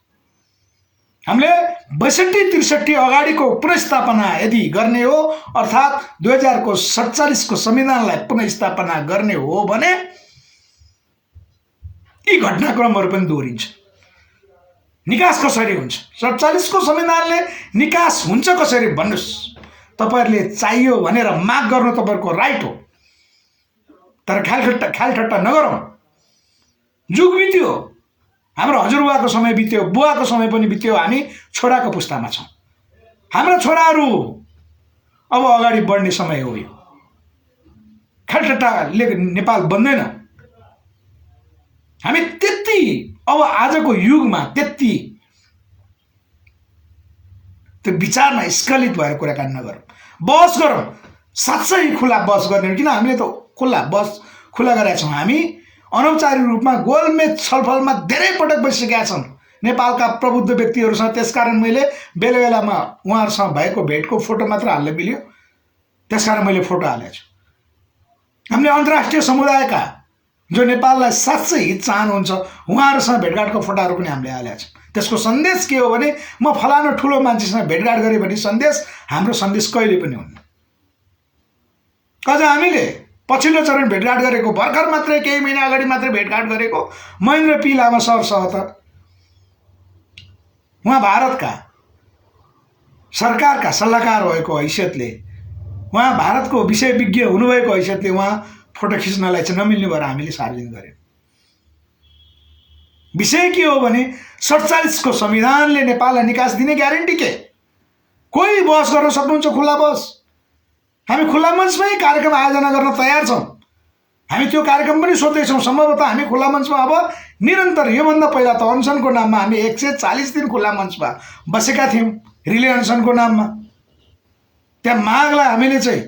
हामीले 62-63 अगाडिको पुनर्स्थापना यदि गर्ने हो, अर्थात् 2047 को संविधानलाई पुनर्स्थापना गर्ने हो भने यी घटनाक्रमहरू पनि दोहोरिन्छ। निकास कसरी हुन्छ? 47 को संविधानले निकास हुन्छ कसरी भन्नुहोस्। तपाईहरुले चाहियो भनेर माग गर्नु तपाईहरुको राइट हो, तर ख्यालठट्टा नगरौँ। जुग बित्यो, हाम्रो हजुरबुवाको समय बित्यो, बुवाको समय पनि बित्यो, हामी छोराको पुस्तामा छौँ। हाम्रा छोराहरू अब अगाडि बढ्ने समय हो। यो ख्यालठट्टाले नेपाल बन्दैन। हामी त्यति अब आजको युगमा त्यति त्यो विचारमा स्खलित भएर कुराकानी नगरौँ, बहस गरौँ। साँच्चै खुला बहस गर्ने, किन हामीले त खुला बहस खुला गरेका छौँ। हामी अनौपचारिक रूपमा गोलमेज छलफलमा धेरै पटक बसिसकेका छौँ नेपालका प्रबुद्ध व्यक्तिहरूसँग। त्यसकारण मैले बेला बेलामा उहाँहरूसँग भएको भेटको फोटो मात्र हाल्न मिल्यो, त्यसकारण मैले फोटो हालेको छु। हामीले अन्तर्राष्ट्रिय समुदायका जो नेपाललाई साँच्चै हित चाहनुहुन्छ उहाँहरूसँग भेटघाटको फोटोहरू पनि हामीले हालेका छौँ। त्यसको सन्देश के हो भने म फलानु ठुलो मान्छेसँग भेटघाट गरेँ भन्ने सन्देश हाम्रो सन्देश कहिले पनि हुन्न। अझ हामीले पछिल्लो चरण भेटघाट गरेको भर्खर मात्रै केही महिना अगाडि मात्रै भेटघाट गरेको महेन्द्र पी लामा सरसँग त उहाँ भारतका सरकारका सल्लाहकार भएको हैसियतले, उहाँ भारतको विषय विज्ञ हुनुभएको हैसियतले उहाँ फोटो खिच्नलाई चाहिँ नमिल्ने भएर हामीले सार्वजनिक गर्यौँ। विषय के हो भने 47 को संविधानले नेपाललाई निकास दिने ग्यारेन्टी के? कोही बहस गर्न सक्नुहुन्छ, खुला बहस। हामी खुला मञ्चमै कार्यक्रम आयोजना गर्न तयार छौँ। हामी त्यो कार्यक्रम पनि सोच्दैछौँ। सम्भवतः हामी खुला मञ्चमा अब निरन्तर, योभन्दा पहिला त अनसनको नाममा हामी 140 दिन खुला मञ्चमा बसेका थियौँ, रिले अनसनको नाममा। त्यहाँ मागलाई हामीले चाहिँ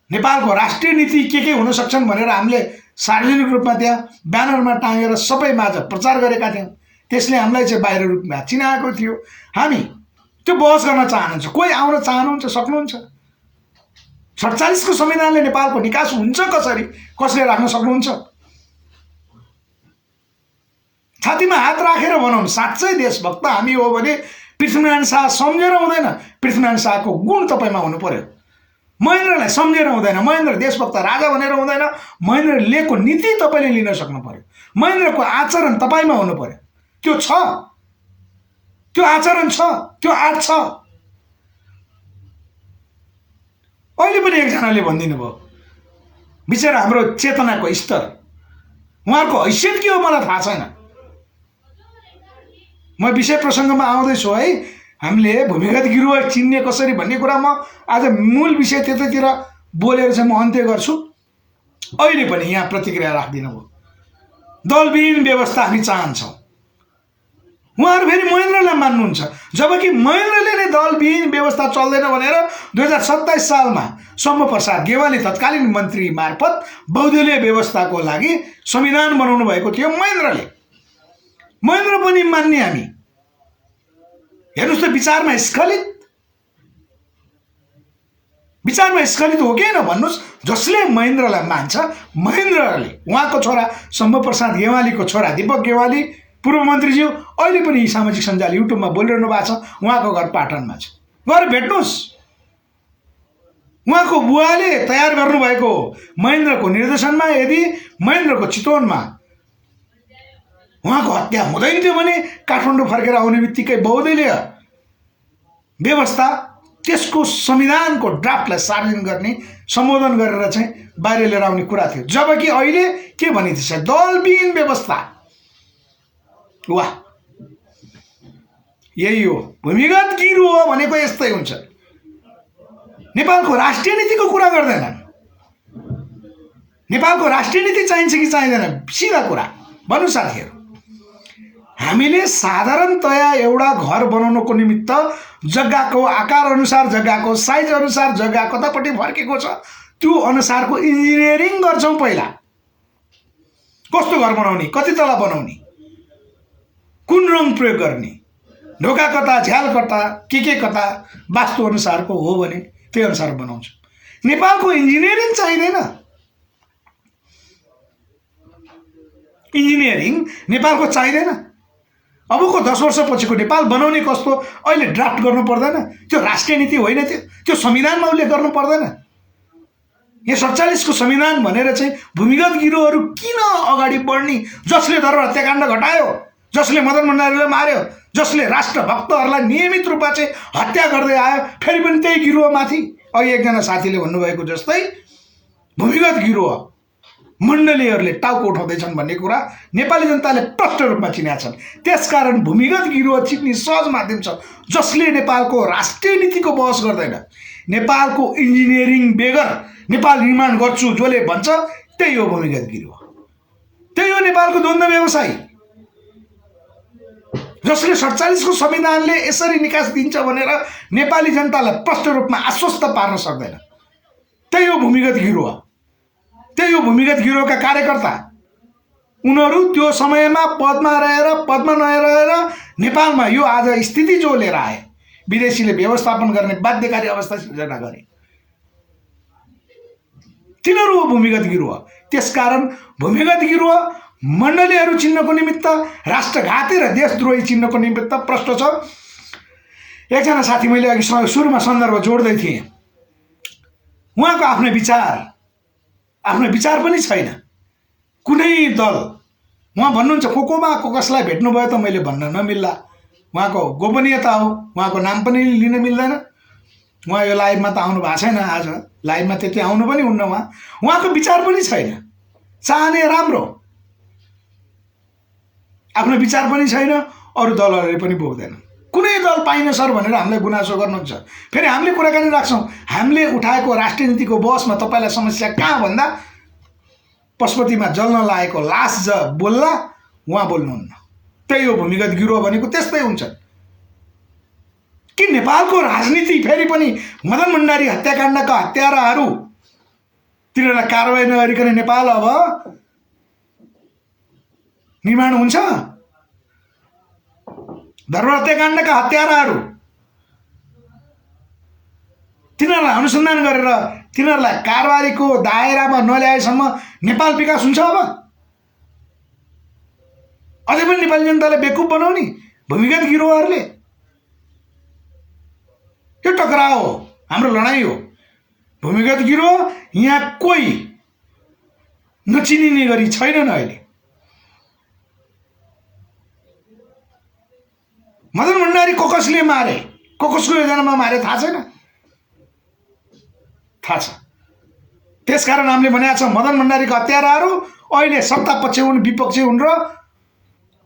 नेपालको राष्ट्रिय नीति के हुन सक्छन् भनेर हामीले सार्वजनिक रूपमा त्यहाँ ब्यानरमा टाँगेर सबै माझ प्रचार गरेका थियौँ। त्यसले हामीलाई चाहिँ बाहिर रूपमा चिनाएको थियो। हामी त्यो बहस गर्न चाहनुहुन्छ, कोही आउन चाहनुहुन्छ, सक्नुहुन्छ। 47 को संविधानले नेपालको निकास हुन्छ कसरी, कसले राख्न सक्नुहुन्छ? छातीमा हात राखेर भनौँ, साँच्चै देशभक्त हामी हो भने पृथ्वीनारायण शाह सम्झेर हुँदैन। पृथ्वीनारायण शाहको गुण तपाईमा हुनु पर्यो। महेन्द्रलाई सम्झेर हुँदैन। महेन्द्र देशभक्त राजा भनेर हुँदैन। महेन्द्र लिएको नीति तपाईले लिन सक्नु पर्यो। महेन्द्रको आचरण तपाईमा हुनु पर्यो। त्यो छ, त्यो आचरण छ, त्यो आँट छ। अहिले पनि एकजनाले भनिदिनु भयो, बिचरा हाम्रो चेतनाको स्तर, उहाँहरूको हैसियत के हो मलाई थाहा छैन। म विषय प्रसङ्गमा आउँदैछु है। हामीले भूमिगत गिरोह चिन्ने कसरी भन्ने कुरा म आज मूल विषय त्यतैतिर बोलेर चाहिँ म अन्त्य गर्छु। अहिले पनि यहाँ प्रतिक्रिया राख्दिनु भयो। दलविहीन व्यवस्था हामी चाहन्छौँ। उहाँहरू फेरि महेन्द्रलाई मान्नुहुन्छ, जबकि महेन्द्रले नै दलविहीन व्यवस्था चल्दैन भनेर 2027 सालमा शम्भुप्रसाद गेवाली तत्कालीन मन्त्री मार्फत बहुदलीय व्यवस्थाको लागि संविधान बनाउनु भएको थियो महेन्द्रले। महेन्द्र पनि मान्ने हामी। हेर्नुहोस् त, विचारमा स्खलित हो कि होइन भन्नुहोस्। जसले महेन्द्रलाई मान्छ, महेन्द्रले उहाँको छोरा शम्भुप्रसाद गेवालीको छोरा दीपक गेवाली पूर्व मन्त्रीज्यू अहिले पनि सामाजिक सञ्जाल युट्युबमा बोलिरहनु भएको छ। उहाँको घर पाटनमा छ, गएर भेट्नुहोस्। उहाँको बुवाले तयार गर्नुभएको महेन्द्रको निर्देशनमा यदि महेन्द्रको चितवनमा उहाँको हत्या हुँदैन थियो भने काठमाडौँ फर्केर आउने बित्तिकै बहुदलीय व्यवस्था त्यसको संविधानको ड्राफ्टलाई सार्वजनिक गर्ने सम्बोधन गरेर चाहिँ बाहिर लिएर आउने कुरा थियो। जबकि अहिले के भनिदिन्छ, दलविहीन व्यवस्था। वाह, यही हो भूमिगत गिरो हो भनेको। यस्तै हुन्छ। नेपालको राष्ट्रिय नीतिको कुरा गर्दैनन्। नेपालको राष्ट्रिय नीति चाहिन्छ कि चाहिँदैन, सिधा कुरा भन्नु साथीहरू। हामीले साधारणतया एउटा घर बनाउनको निमित्त जग्गाको आकार अनुसार, जग्गाको साइज अनुसार, जग्गा कतापट्टि फर्केको छ त्यो अनुसारको इन्जिनियरिङ गर्छौँ। पहिला कस्तो घर बनाउने, कति तला बनाउने, कुन रङ प्रयोग गर्ने, ढोका कता, झ्याल कता, के कता वास्तु अनुसारको हो भने त्यही अनुसार बनाउँछ। नेपालको इन्जिनियरिङ चाहिँदैन। इन्जिनियरिङ नेपालको चाहिँदैन। अबको 10 वर्षपछिको नेपाल बनाउने कस्तो अहिले ड्राफ्ट गर्नु पर्दैन? त्यो राष्ट्रिय नीति होइन, त्यो संविधानमा उल्लेख गर्नु पर्दैन? यहाँ 47 को संविधान भनेर चाहिँ भूमिगत गिरोहरू किन अगाडि बढ्ने? जसले दरबार हत्याकाण्ड घटायो, जसले मदन भण्डारीलाई मार्यो, जसले राष्ट्रभक्तहरूलाई नियमित रूपमा चाहिँ हत्या गर्दै आयो, फेरि पनि त्यही गिरोहमाथि अघि एकजना साथीले भन्नुभएको जस्तै भूमिगत गिरोह मण्डलीहरूले टाउको उठाउँदैछन् भन्ने कुरा नेपाली जनताले प्रष्ट रूपमा चिनेका छन्। त्यसकारण भूमिगत गिरोह चिन्ने सहज माध्यम छ, जसले नेपालको राष्ट्रिय नीतिको बहस गर्दैन। नेपालको इन्जिनियरिङ बेगर नेपाल निर्माण गर्छु जसले भन्छ त्यही हो भूमिगत गिरोह। त्यही हो नेपालको द्वन्द्व व्यवसायी, जसले 47 को संविधानले यसरी निकास दिन्छ भनेर नेपाली जनतालाई प्रष्ट रूपमा आश्वस्त पार्न सक्दैन। त्यही हो भूमिगत गिरोह। त्यही हो भूमिगत गिरोहका कार्यकर्ता। उनीहरू त्यो समयमा पदमा नरहेर नेपालमा यो आज स्थिति जो लिएर आए, विदेशीले व्यवस्थापन गर्ने बाध्यकारी अवस्था सिर्जना गरे, तिनीहरू हो भूमिगत गिरोह। त्यसकारण भूमिगत गिरोह मण्डलीहरू चिन्नको निमित्त, राष्ट्रघाती र देशद्रोही चिन्नको निमित्त प्रष्ट छ। एकजना साथी मैले अघि सुरुमा सन्दर्भ जोड्दै थिएँ, उहाँको आफ्नो विचार पनि छैन कुनै दल। उहाँ भन्नुहुन्छ को कसलाई भेट्नुभयो त मैले भन्न नमिल्ला, उहाँको गोपनीयता हो, उहाँको नाम पनि लिन मिल्दैन। उहाँ यो लाइभमा त आउनु भएको छैन, आज लाइभमा त्यति आउनु पनि हुन्न। उहाँको विचार पनि छैन। चाहने राम्रो, आफ्नो विचार पनि छैन, अरू दलहरूले पनि बोक्दैन। कुनै दल पाइन सर भनेर हामीलाई गुनासो गर्नुहुन्छ। फेरि हामीले कुराकानी राख्छौँ। हामीले उठाएको राष्ट्रिय नीतिको बहसमा तपाईँलाई समस्या कहाँ भन्दा पशुपतिमा जल्न लागेको लास बोल्ला, उहाँ बोल्नुहुन्न। त्यही हो भूमिगत गिरोह भनेको। त्यस्तै हुन्छ कि नेपालको राजनीति फेरि पनि मदन भण्डारी हत्याकाण्डका हत्याराहरू तिनीहरूलाई कारवाही नगरिकन नेपाल अब निर्माण हुन्छ? दरबार हत्याकाण्डका हत्याराहरू तिनीहरूलाई अनुसन्धान गरेर तिनीहरूलाई कारबाहीको दायरामा नल्याएसम्म नेपाल विकास हुन्छ? अब अझै पनि नेपाली जनतालाई बेकुफ बनाउने भूमिगत गिरोहहरूले? यो टकराव हो, हाम्रो लडाइँ हो। भूमिगत गिरोह यहाँ कोही नचिनिने गरी छैनन्। अहिले मदन भण्डारी कसले मारे, कसको योजनामा मारे थाहा छैन? थाहा छ। त्यसकारण हामीले भनेका छौँ मदन भण्डारीका हत्याराहरू अहिले सत्ता पक्ष हुन्, विपक्ष हुन् र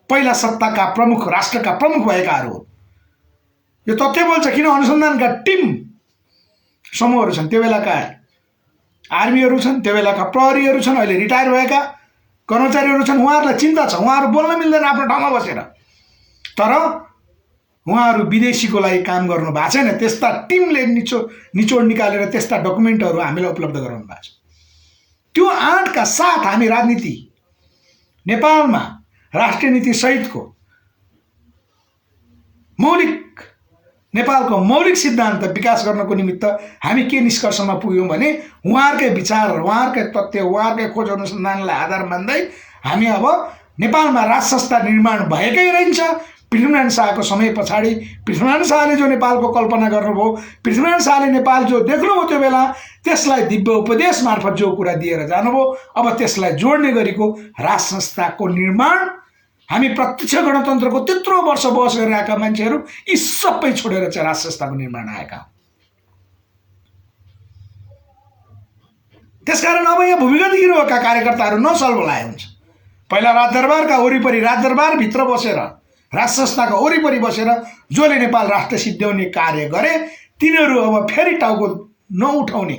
पहिला सत्ताका प्रमुख, राष्ट्रका प्रमुख भएकाहरू हो। यो तथ्य बोल्छ। किन अनुसन्धानका टिम समूहहरू छन्, त्यो बेलाका आर्मीहरू छन्, त्यो बेलाका प्रहरीहरू छन्, अहिले रिटायर भएका कर्मचारीहरू छन्। उहाँहरूलाई चिन्ता छ, उहाँहरू बोल्न मिल्दैन आफ्नो ठाउँमा बसेर। तर उहाँहरू विदेशीको लागि काम गर्नु भएको छैन। त्यस्ता टिमले निचोड निकालेर त्यस्ता डकुमेन्टहरू हामीलाई उपलब्ध गराउनु भएको छ। त्यो आँटका साथ हामी राजनीति नेपालमा राष्ट्रिय नीति सहितको नेपालको मौलिक सिद्धान्त विकास गर्नको निमित्त हामी के निष्कर्षमा पुग्यौँ भने उहाँहरूकै विचार, उहाँहरूकै तथ्य, उहाँहरूकै खोज अनुसन्धानलाई आधार मान्दै हामी अब नेपालमा राज संस्था निर्माण भएकै रहन्छ। पृथ्वीनारायण शाहको समय पछाडि पृथ्वीनारायण शाहले जो नेपालको कल्पना गर्नुभयो, पृथ्वीनारायण शाहले नेपाल जो देख्नुभयो त्यो बेला, त्यसलाई दिव्य उपदेश मार्फत जो कुरा दिएर जानुभयो, अब त्यसलाई जोड्ने गरेको राज संस्थाको निर्माण हामी प्रत्यक्ष गणतन्त्रको त्यत्रो वर्ष बहस गरेर आएका मान्छेहरू यी सबै छोडेर चाहिँ राज संस्थाको निर्माण आएका। त्यसकारण अब यहाँ भूमिगत गिरोहका कार्यकर्ताहरू नसल बोलाए हुन्छ। पहिला राजदरबारका वरिपरि, राजदरबारभित्र बसेर, राज संस्थाका वरिपरि बसेर जसले नेपाल राष्ट्र सिद्ध्याउने कार्य गरे तिनीहरू अब फेरि टाउको नउठाउने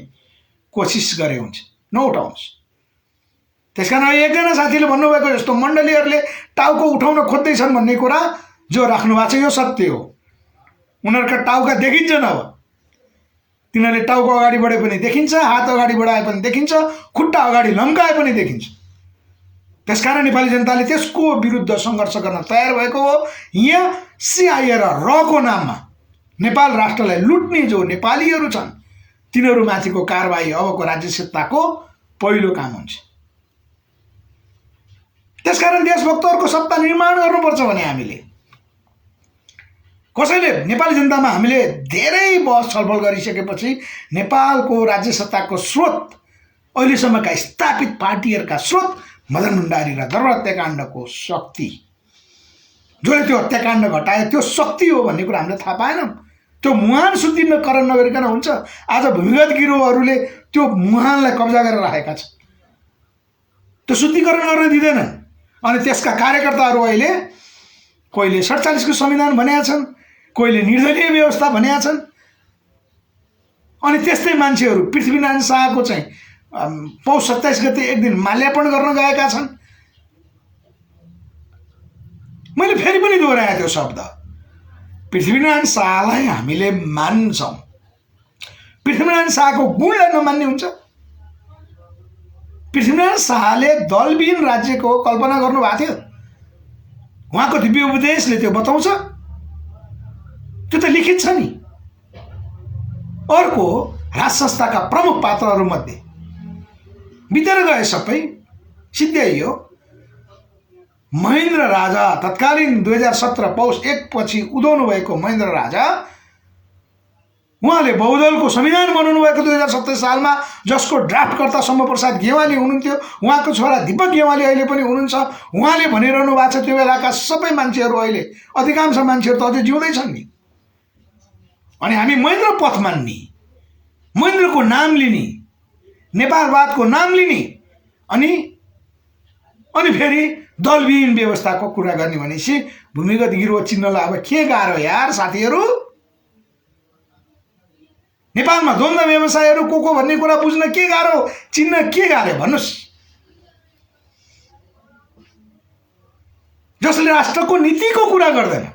कोसिस गरे हुन्छ, नउठाउनुहोस्। त्यसकारण एकजना साथीले भन्नुभएको जस्तो मण्डलीहरूले टाउको उठाउन खोज्दैछन् भन्ने कुरा जो राख्नु भएको छ यो सत्य हो। उनीहरूका टाउका देखिन्छन्। अब तिनीहरूले टाउको अगाडि बढे पनि देखिन्छ, हात अगाडि बढाए पनि देखिन्छ, खुट्टा अगाडि लम्काए पनि देखिन्छ। त्यसकारण नेपाली जनताले त्यसको विरुद्ध सङ्घर्ष गर्न तयार भएको हो। यहाँ सिआइए र रको नाममा नेपाल राष्ट्रलाई लुट्ने जो नेपालीहरू छन् तिनीहरूमाथिको कारबाही अबको राज्य सत्ताको पहिलो काम हुन्छ। त्यसकारण देशभक्तहरूको सत्ता निर्माण गर्नुपर्छ भने हामीले कसैले नेपाली जनतामा हामीले धेरै बहस छलफल गरिसकेपछि नेपालको राज्य सत्ताको स्रोत अहिलेसम्मका स्थापित पार्टीहरूका स्रोत मदन भण्डारी र दरबार हत्याकाण्डको शक्ति, जसले त्यो हत्याकाण्ड घटायो त्यो शक्ति हो भन्ने कुरा हामीले थाहा पाएनौँ। त्यो मुहान शुद्धिकरण नगरिकन हुन्छ। आज भूमिगत गिरोहहरूले त्यो मुहानलाई कब्जा गरेर राखेका छन्, त्यो शुद्धिकरण गर्न दिँदैनन्। अनि त्यसका कार्यकर्ताहरू अहिले कोहीले 47 को संविधान भनेका छन्, कोहीले निर्दलीय व्यवस्था भनेका छन्। अनि त्यस्तै मान्छेहरू पृथ्वीनारायण शाहको चाहिँ पौष 27 गते एक दिन माल्यार्पण गर्न गएका छन्। मैले फेरि पनि दोहोऱ्याएँ त्यो शब्द, पृथ्वीनारायण शाहलाई हामीले मान्छौँ, पृथ्वीनारायण शाहको गुणलाई नमान्ने हुन्छ। पृथ्वीनारायण शाहले दलविहीन राज्यको कल्पना गर्नुभएको थियो। उहाँको दिव्य उपदेशले त्यो बताउँछ, त्यो त लिखित छ नि। अर्को राज संस्थाका प्रमुख पात्रहरूमध्ये बितेर गए, सबै सिद्ध्याइयो। महेन्द्र राजा, तत्कालीन 2017 पौष 1 पछि उदाउनु भएको महेन्द्र राजा, उहाँले बहुदलको संविधान बनाउनु भएको 2017 सालमा, जसको ड्राफ्टकर्ता सोमप्रसाद गेवाली हुनुहुन्थ्यो। उहाँको छोरा दीपक गेवाली अहिले पनि हुनुहुन्छ। उहाँले भनिरहनु भएको छ त्यो बेलाका सबै मान्छेहरू, अहिले अधिकांश मान्छेहरू त अझै जिउँदैछन् नि। अनि हामी महेन्द्र पथ मान्ने, महेन्द्रको नाम लिने, नेपालवादको नाम लिने, अनि फेरि दलविहीन व्यवस्थाको कुरा गर्ने भनेपछि भूमिगत गिरोह चिन्हलाई अब के गाह्रो यार साथीहरू। नेपालमा द्वन्द्व व्यवसायहरू को भन्ने कुरा बुझ्न के गाह्रो, चिन्न के गाह्रो भन्नुहोस्। जसले राष्ट्रको नीतिको कुरा गर्दैन,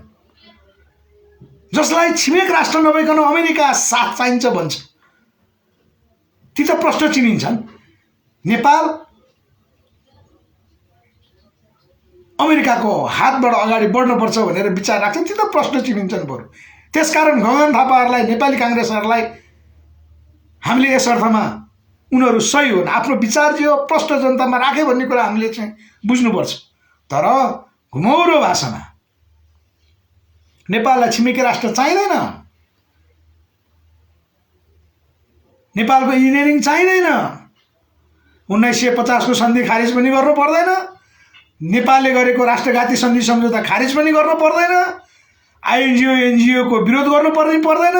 जसलाई छिमेक राष्ट्र नभइकन अमेरिका साथ चाहिन्छ भन्छ, ती त प्रश्न चिनिन्छन्। नेपाल अमेरिकाको हातबाट अगाडि बढ्नुपर्छ भनेर विचार राख्छन्, ती त प्रश्न चिनिन्छन् बरु। त्यसकारण गगन थापाहरूलाई, नेपाली काङ्ग्रेसहरूलाई हामीले यस अर्थमा उनीहरू सही हुन्, आफ्नो विचार जे हो प्रश्न जनतामा राखे भन्ने कुरा हामीले चाहिँ बुझ्नुपर्छ। तर घुमौरो भाषामा नेपाललाई छिमेकी राष्ट्र चाहिँदैन, नेपालको इन्जिनियरिङ चाहिँदैन, 1950 को सन्धि खारिज पनि गर्नु पर्दैन, नेपालले गरेको राष्ट्रघाती सन्धि सम्झौता खारिज पनि गर्नु पर्दैन, आइएनजिओ एनजिओको विरोध गर्नु पर्दैन,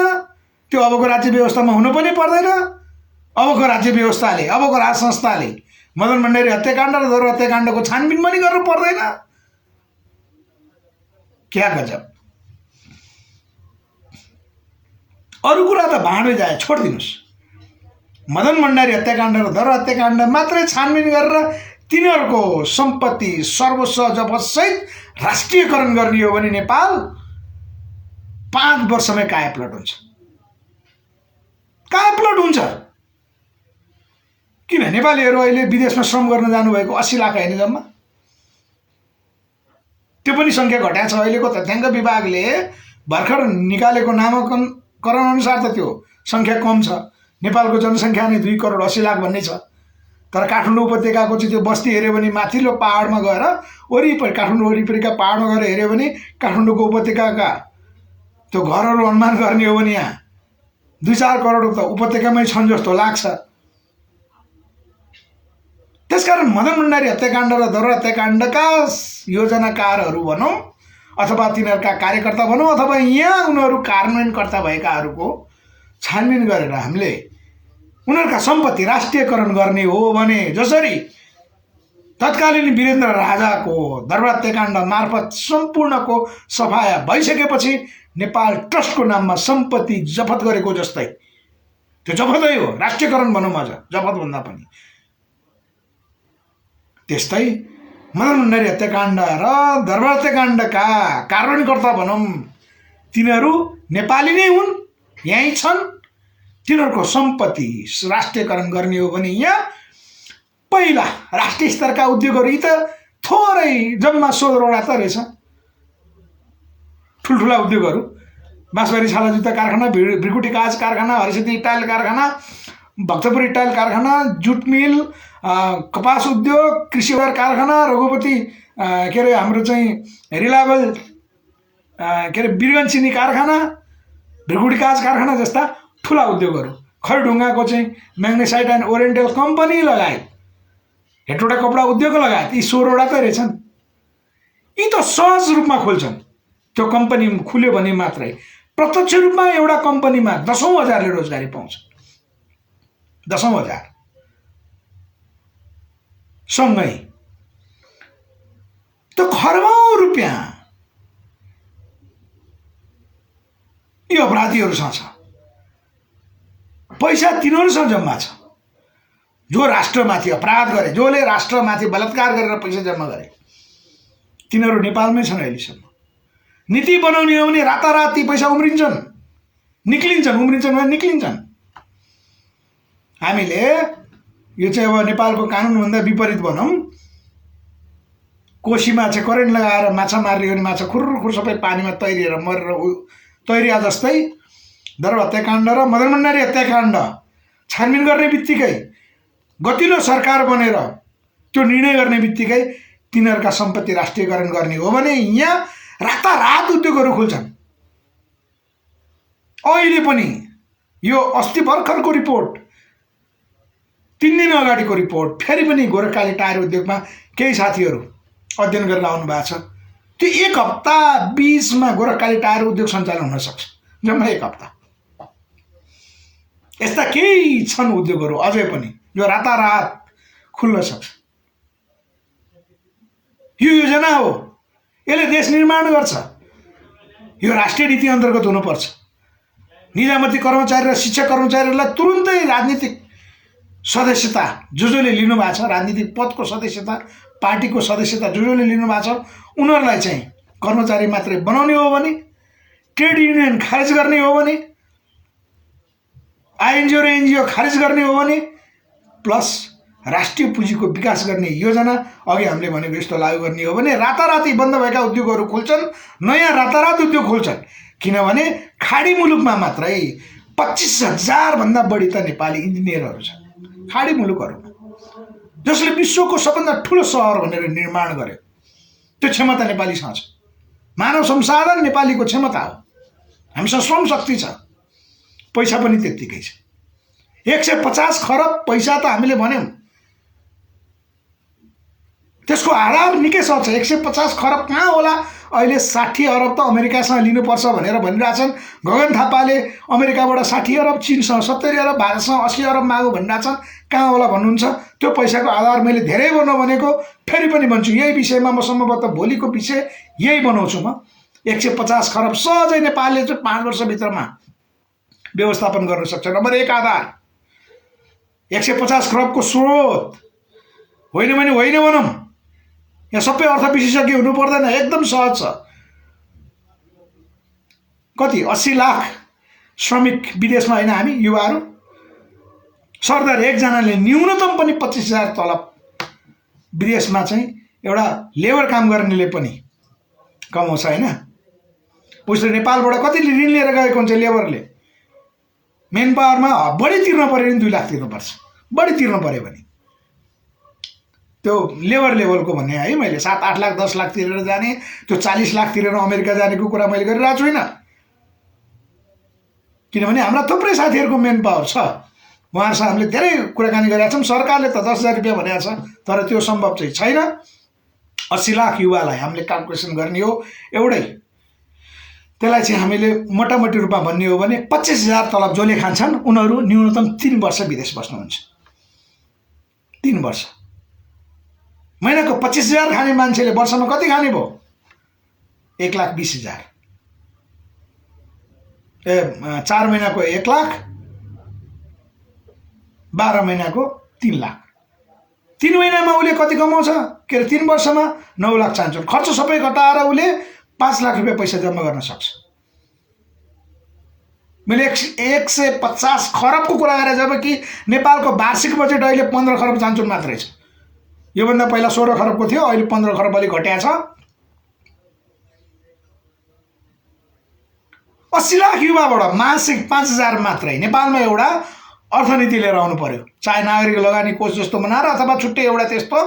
त्यो अबको राज्य व्यवस्थामा हुनु पनि पर्दैन। अबको राज्य व्यवस्थाले, अबको राज संस्थाले मदन भण्डारी हत्याकाण्ड र दरबार हत्याकाण्डको छानबिन पनि गर्नु पर्दैन। क्या गजब। अरू कुरा त भाँडै जाए, छोडिदिनुहोस्। मदन भण्डारी हत्याकाण्ड र दरबार हत्याकाण्ड मात्रै छानबिन गरेर तिनीहरूको सम्पत्ति सर्वस्व जफत सहित राष्ट्रियकरण गर्ने हो भने नेपाल 5 वर्षमै कायापलट हुन्छ। कायापलट हुन्छ। किन नेपालीहरू अहिले विदेशमा श्रम गर्न जानुभएको 80 लाख होइन जम्मा? त्यो पनि सङ्ख्या घटाएको छ। अहिलेको तथ्याङ्क विभागले भर्खर निकालेको नामाकरण अनुसार त त्यो सङ्ख्या कम छ। नेपालको जनसङ्ख्या नै 2 करोड 80 लाख भन्ने छ। तर काठमाडौँ उपत्यकाको चाहिँ त्यो बस्ती हेऱ्यो भने माथिल्लो पहाडमा गएर वरिपरि काठमाडौँ वरिपरिका पहाडमा गएर हेऱ्यो भने काठमाडौँको उपत्यकाका त्यो घरहरू अनुमान गर्ने हो भने यहाँ 2-4 करोड त उपत्यकामै छन् जस्तो लाग्छ। त्यसकारण मदन भण्डारी हत्याकाण्ड र दरबार हत्याकाण्डका योजनाकारहरू भनौँ अथवा तिनीहरूका कार्यकर्ता भनौँ अथवा यहाँ उनीहरू कार्यान्वयनकर्ता भएकाहरूको छानबिन गरेर हामीले उनीहरूका सम्पत्ति राष्ट्रियकरण गर्ने हो भने जसरी तत्कालीन वीरेन्द्र राजाको दरबार हत्याकाण्ड मार्फत सम्पूर्णको सफाया भइसकेपछि नेपाल ट्रस्टको नाममा सम्पत्ति जफत गरेको जस्तै त्यो जफतै हो, राष्ट्रियकरण भनौँ अझ जफतभन्दा पनि। त्यस्तै मदन भण्डारी हत्याकाण्ड र दरबार हत्याकाण्डका कार्यान्वयनकर्ता भनौँ तिनीहरू नेपाली नै हुन्, यहीँ छन्। तिनीहरूको सम्पत्ति राष्ट्रियकरण गर्ने हो भने यहाँ पहिला राष्ट्रिय स्तरका उद्योगहरू यी त थोरै जम्मा 16वटा त रहेछ ठुल्ठुला उद्योगहरू। बाँसबारी छाला जुत्ता कारखाना, भ्रिकुटी काँच कारखाना, हरिसिद्धि टाइल कारखाना, भक्तपुर टाइल कारखाना, जुट मिल, कपास उद्योग, कृषि कारखाना, रघुपति के अरे हाम्रो चाहिँ रिलायबल के अरे बिरगन चिनी कारखाना, भ्रिकुटी काँच कारखाना जस्ता ठुला उद्योगहरू। खरढुङ्गाको चाहिँ म्याग्नेसाइट एन्ड ओरिएन्टल कम्पनी लगायत हेटवटा कपडा उद्योग लगायत यी 16वटा त रहेछन्। यी त सहज रूपमा खोल्छन्। त्यो कम्पनी खुल्यो भने मात्रै प्रत्यक्ष रूपमा एउटा कम्पनीमा 10,000ले रोजगारी पाउँछ। 10,000 सँगै त खरबौँ रुपियाँ यी अपराधीहरूसँग छ। पैसा तिनीहरूसँग जम्मा छ। जो राष्ट्रमाथि अपराध गरे, जसले राष्ट्रमाथि बलात्कार गरेर पैसा जम्मा गरे, तिनीहरू नेपालमै छन् अहिलेसम्म। नीति बनाउने हो भने रातारात ती पैसा उम्रिन्छन्, निक्लिन्छन्। हामीले यो चाहिँ अब नेपालको कानुनभन्दा विपरीत भनौँ, कोसीमा चाहिँ करेन्ट लगाएर माछा मार्ने हो भने माछा खुर्खुर सबै पानीमा तैरिएर मरेर तैरिया जस्तै दरबार हत्याकाण्ड र मदन भण्डारी हत्याकाण्ड छानबिन गर्ने बित्तिकै गतिलो सरकार बनेर त्यो निर्णय गर्ने बित्तिकै तिनीहरूका सम्पत्ति राष्ट्रियकरण गर्ने हो भने यहाँ रातारात उद्योगहरू खुल्छन्। अहिले पनि यो अस्ति भर्खरको रिपोर्ट, 3 दिन अगाडिको रिपोर्ट, फेरि पनि गोरखकाली टायर उद्योगमा केही साथीहरू अध्ययन गरेर आउनु भएको छ। त्यो 1 हप्ता बीचमा गोरखकाली टायर उद्योग सञ्चालन हुन सक्छ, जम्मा 1 हप्ता। यस्ता केही छन् उद्योगहरू अझै पनि जो रातारात खुल्न सक्छ। यो योजना हो, यसले देश निर्माण गर्छ। यो राष्ट्रिय नीति अन्तर्गत हुनुपर्छ। निजामती कर्मचारी र शिक्षक कर्मचारीहरूलाई तुरुन्तै राजनीतिक सदस्यता जसले लिनु भएको छ, राजनीतिक पदको सदस्यता, पार्टीको सदस्यता जसले लिनु भएको छ, उनीहरूलाई चाहिँ कर्मचारी मात्रै बनाउने हो भने, ट्रेड युनियन खारेज गर्ने हो भने, आइएनजिओ र एनजिओ खारेज गर्ने हो भने, प्लस राष्ट्रिय पुँजीको विकास गर्ने योजना अघि हामीले भनेको यस्तो लागू गर्ने हो भने राताराती बन्द भएका उद्योगहरू खुल्छन्, नयाँ रातारात उद्योग खुल्छन्। किनभने खाडी मुलुकमा मात्रै 25,000 भन्दा बढी त नेपाली इन्जिनियरहरू छन् खाडी मुलुकहरूमा, जसले विश्वको सबभन्दा ठुलो सहर भनेर निर्माण गर्यो। त्यो क्षमता नेपालीसँग छ। मानव संसाधन नेपालीको क्षमता हो। हामीसँग श्रम शक्ति छ, पैसा पनि त्यत्तिकै छ। 150 खरब पैसा त हामीले भन्यौँ, त्यसको आधार निकै सक्छ। 150 खरब कहाँ होला? अहिले 60 अरब त अमेरिकासँग लिनुपर्छ भनेर भनिरहेछन्। गगन थापाले अमेरिकाबाट 60 अरब, चीनसँग 70 अरब, भारतसँग 80 अरब मागु भनिरहेछन्। कहाँ होला भन्नुहुन्छ? त्यो पैसाको आधार मैले धेरै भन्न भनेको, फेरि पनि भन्छु, यही विषयमा म सम्भवतः भोलिको विषय यही बनाउँछु म। 150 खरब सहजै नेपालले चाहिँ 5 वर्षभित्रमा व्यवस्थापन गर्न सक्छ। नम्बर 1 आधार 150 खरबको स्रोत होइन भने होइन भनौँ, यहाँ सबै अर्थ विशेषज्ञ हुनु पर्दैन, एकदम सहज छ। कति 80 लाख श्रमिक विदेशमा होइन हामी युवाहरू। सरदार एकजनाले न्यूनतम पनि 25,000 तलब विदेशमा चाहिँ एउटा लेबर काम गर्नेले पनि कमाउँछ होइन। उसले नेपालबाट कति ऋण लिएर गएको हुन्छ लेबरले, मेन पावरमा बढी तिर्न पऱ्यो भने 2 लाख तिर्नुपर्छ, बढी तिर्न पऱ्यो भने। त्यो लेबर लेभलको भन्ने है, मैले 7-8 लाख 10 लाख तिरेर जाने, त्यो 40 लाख तिरेर अमेरिका जानेको कुरा मैले गरिरहेको छुइनँ। किनभने हाम्रा थुप्रै साथीहरूको मेन पावर छ, उहाँहरूसँग हामीले धेरै कुराकानी गरेका छौँ। सरकारले त 10,000 रुपियाँ भनेको छ, तर त्यो सम्भव चाहिँ छैन। 80 लाख युवालाई हामीले क्याल्कुलेसन गर्ने हो एउटै, त्यसलाई चाहिँ हामीले मोटामोटी रूपमा भन्ने हो भने 25,000 तलब जसले खान्छन् उनीहरू न्यूनतम 3 वर्ष विदेश बस्नुहुन्छ। 3 वर्ष, महिनाको 25,000 खाने मान्छेले वर्षमा कति खाने भयो? 1,20,000। 4 महिनाको 1 लाख, 12 महिनाको 3 लाख। 3 महिनामा उसले कति कमाउँछ? के अरे 3 वर्षमा 9 लाख चाहन्छ। खर्च सबै घटाएर उसले 5 लाख रुपियाँ पैसा जम्मा गर्न सक्छ। मैले 150 खरबको कुरा गरेँ, जबकि नेपालको वार्षिक बजेट अहिले 15 खरब चाहन्छन् मात्रै छ। योभन्दा पहिला 16 खरबको थियो, अहिले 15 खरब अलिक घट्या छ। 80 लाख युवाबाट मासिक 5,000 मात्रै नेपालमा एउटा अर्थनीति लिएर आउनु पर्यो, चाहे नागरिक लगानी कोष जस्तो बनाएर अथवा छुट्टै एउटा त्यस्तो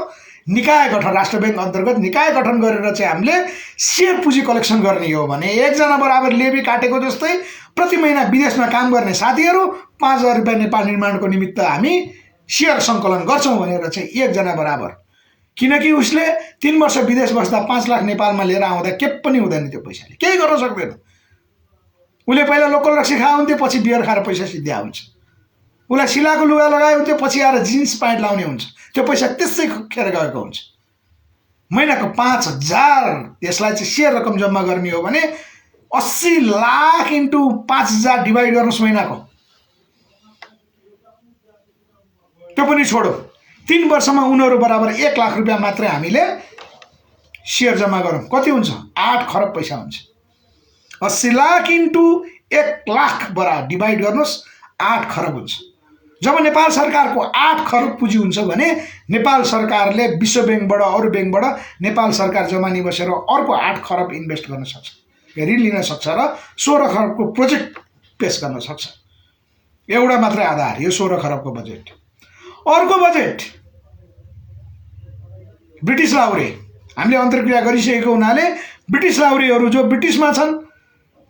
निकाय गठन, राष्ट्र बैंक अन्तर्गत निकाय गठन गरेर चाहिँ हामीले सेयर पुँजी कलेक्सन गर्ने हो भने 1 जना बराबर लेबी काटेको जस्तै प्रति महिना विदेशमा काम गर्ने साथीहरू 5,000 रुपियाँ नेपाल निर्माणको निमित्त हामी सेयर सङ्कलन गर्छौँ भनेर चाहिँ 1 जना बराबर। किनकि उसले 3 वर्ष विदेश बस्दा 5 लाख नेपालमा लिएर आउँदा के पनि हुँदैन, त्यो पैसाले केही गर्न सक्दैन। उसले पहिला लोकल रक्सी खाए हुन्थ्यो, पछि बियर खाएर पैसा सिद्ध्या हुन्छ। उसलाई सिलाको लुगा लगाए हुन्थ्यो, पछि आएर जिन्स प्यान्ट लाउने हुन्छ, त्यो पैसा त्यसै खेर गएको हुन्छ। महिनाको 5,000 यसलाई चाहिँ सेयर रकम जम्मा गर्ने हो भने 80 लाख इन्टु 5,000 डिभाइड गर्नुहोस् महिनाको, त्यो पनि छोडो। 3 वर्षमा उनीहरू बराबर 1 लाख रुपियाँ मात्रै हामीले सेयर जम्मा गरौँ, कति हुन्छ? 8 खरब पैसा हुन्छ। 80 लाख इन्टु 1 लाख बराबर डिभाइड गर्नुहोस्, 8 खरब हुन्छ। जब नेपाल सरकारको 8 खरब पुँजी हुन्छ भने नेपाल सरकारले विश्व ब्याङ्कबाट, अरू ब्याङ्कबाट नेपाल सरकार जमानी बसेर अर्को 8 खरब इन्भेस्ट गर्न सक्छ, ऋण लिन सक्छ र 16 खरबको प्रोजेक्ट पेश गर्न सक्छ। एउटा मात्रै आधार, यो 16 खरबको बजेट। अर्को बजेट ब्रिटिस लाहुरे, हामीले अन्तर्क्रिया गरिसकेको हुनाले ब्रिटिस लाहुरेहरू जो ब्रिटिसमा छन्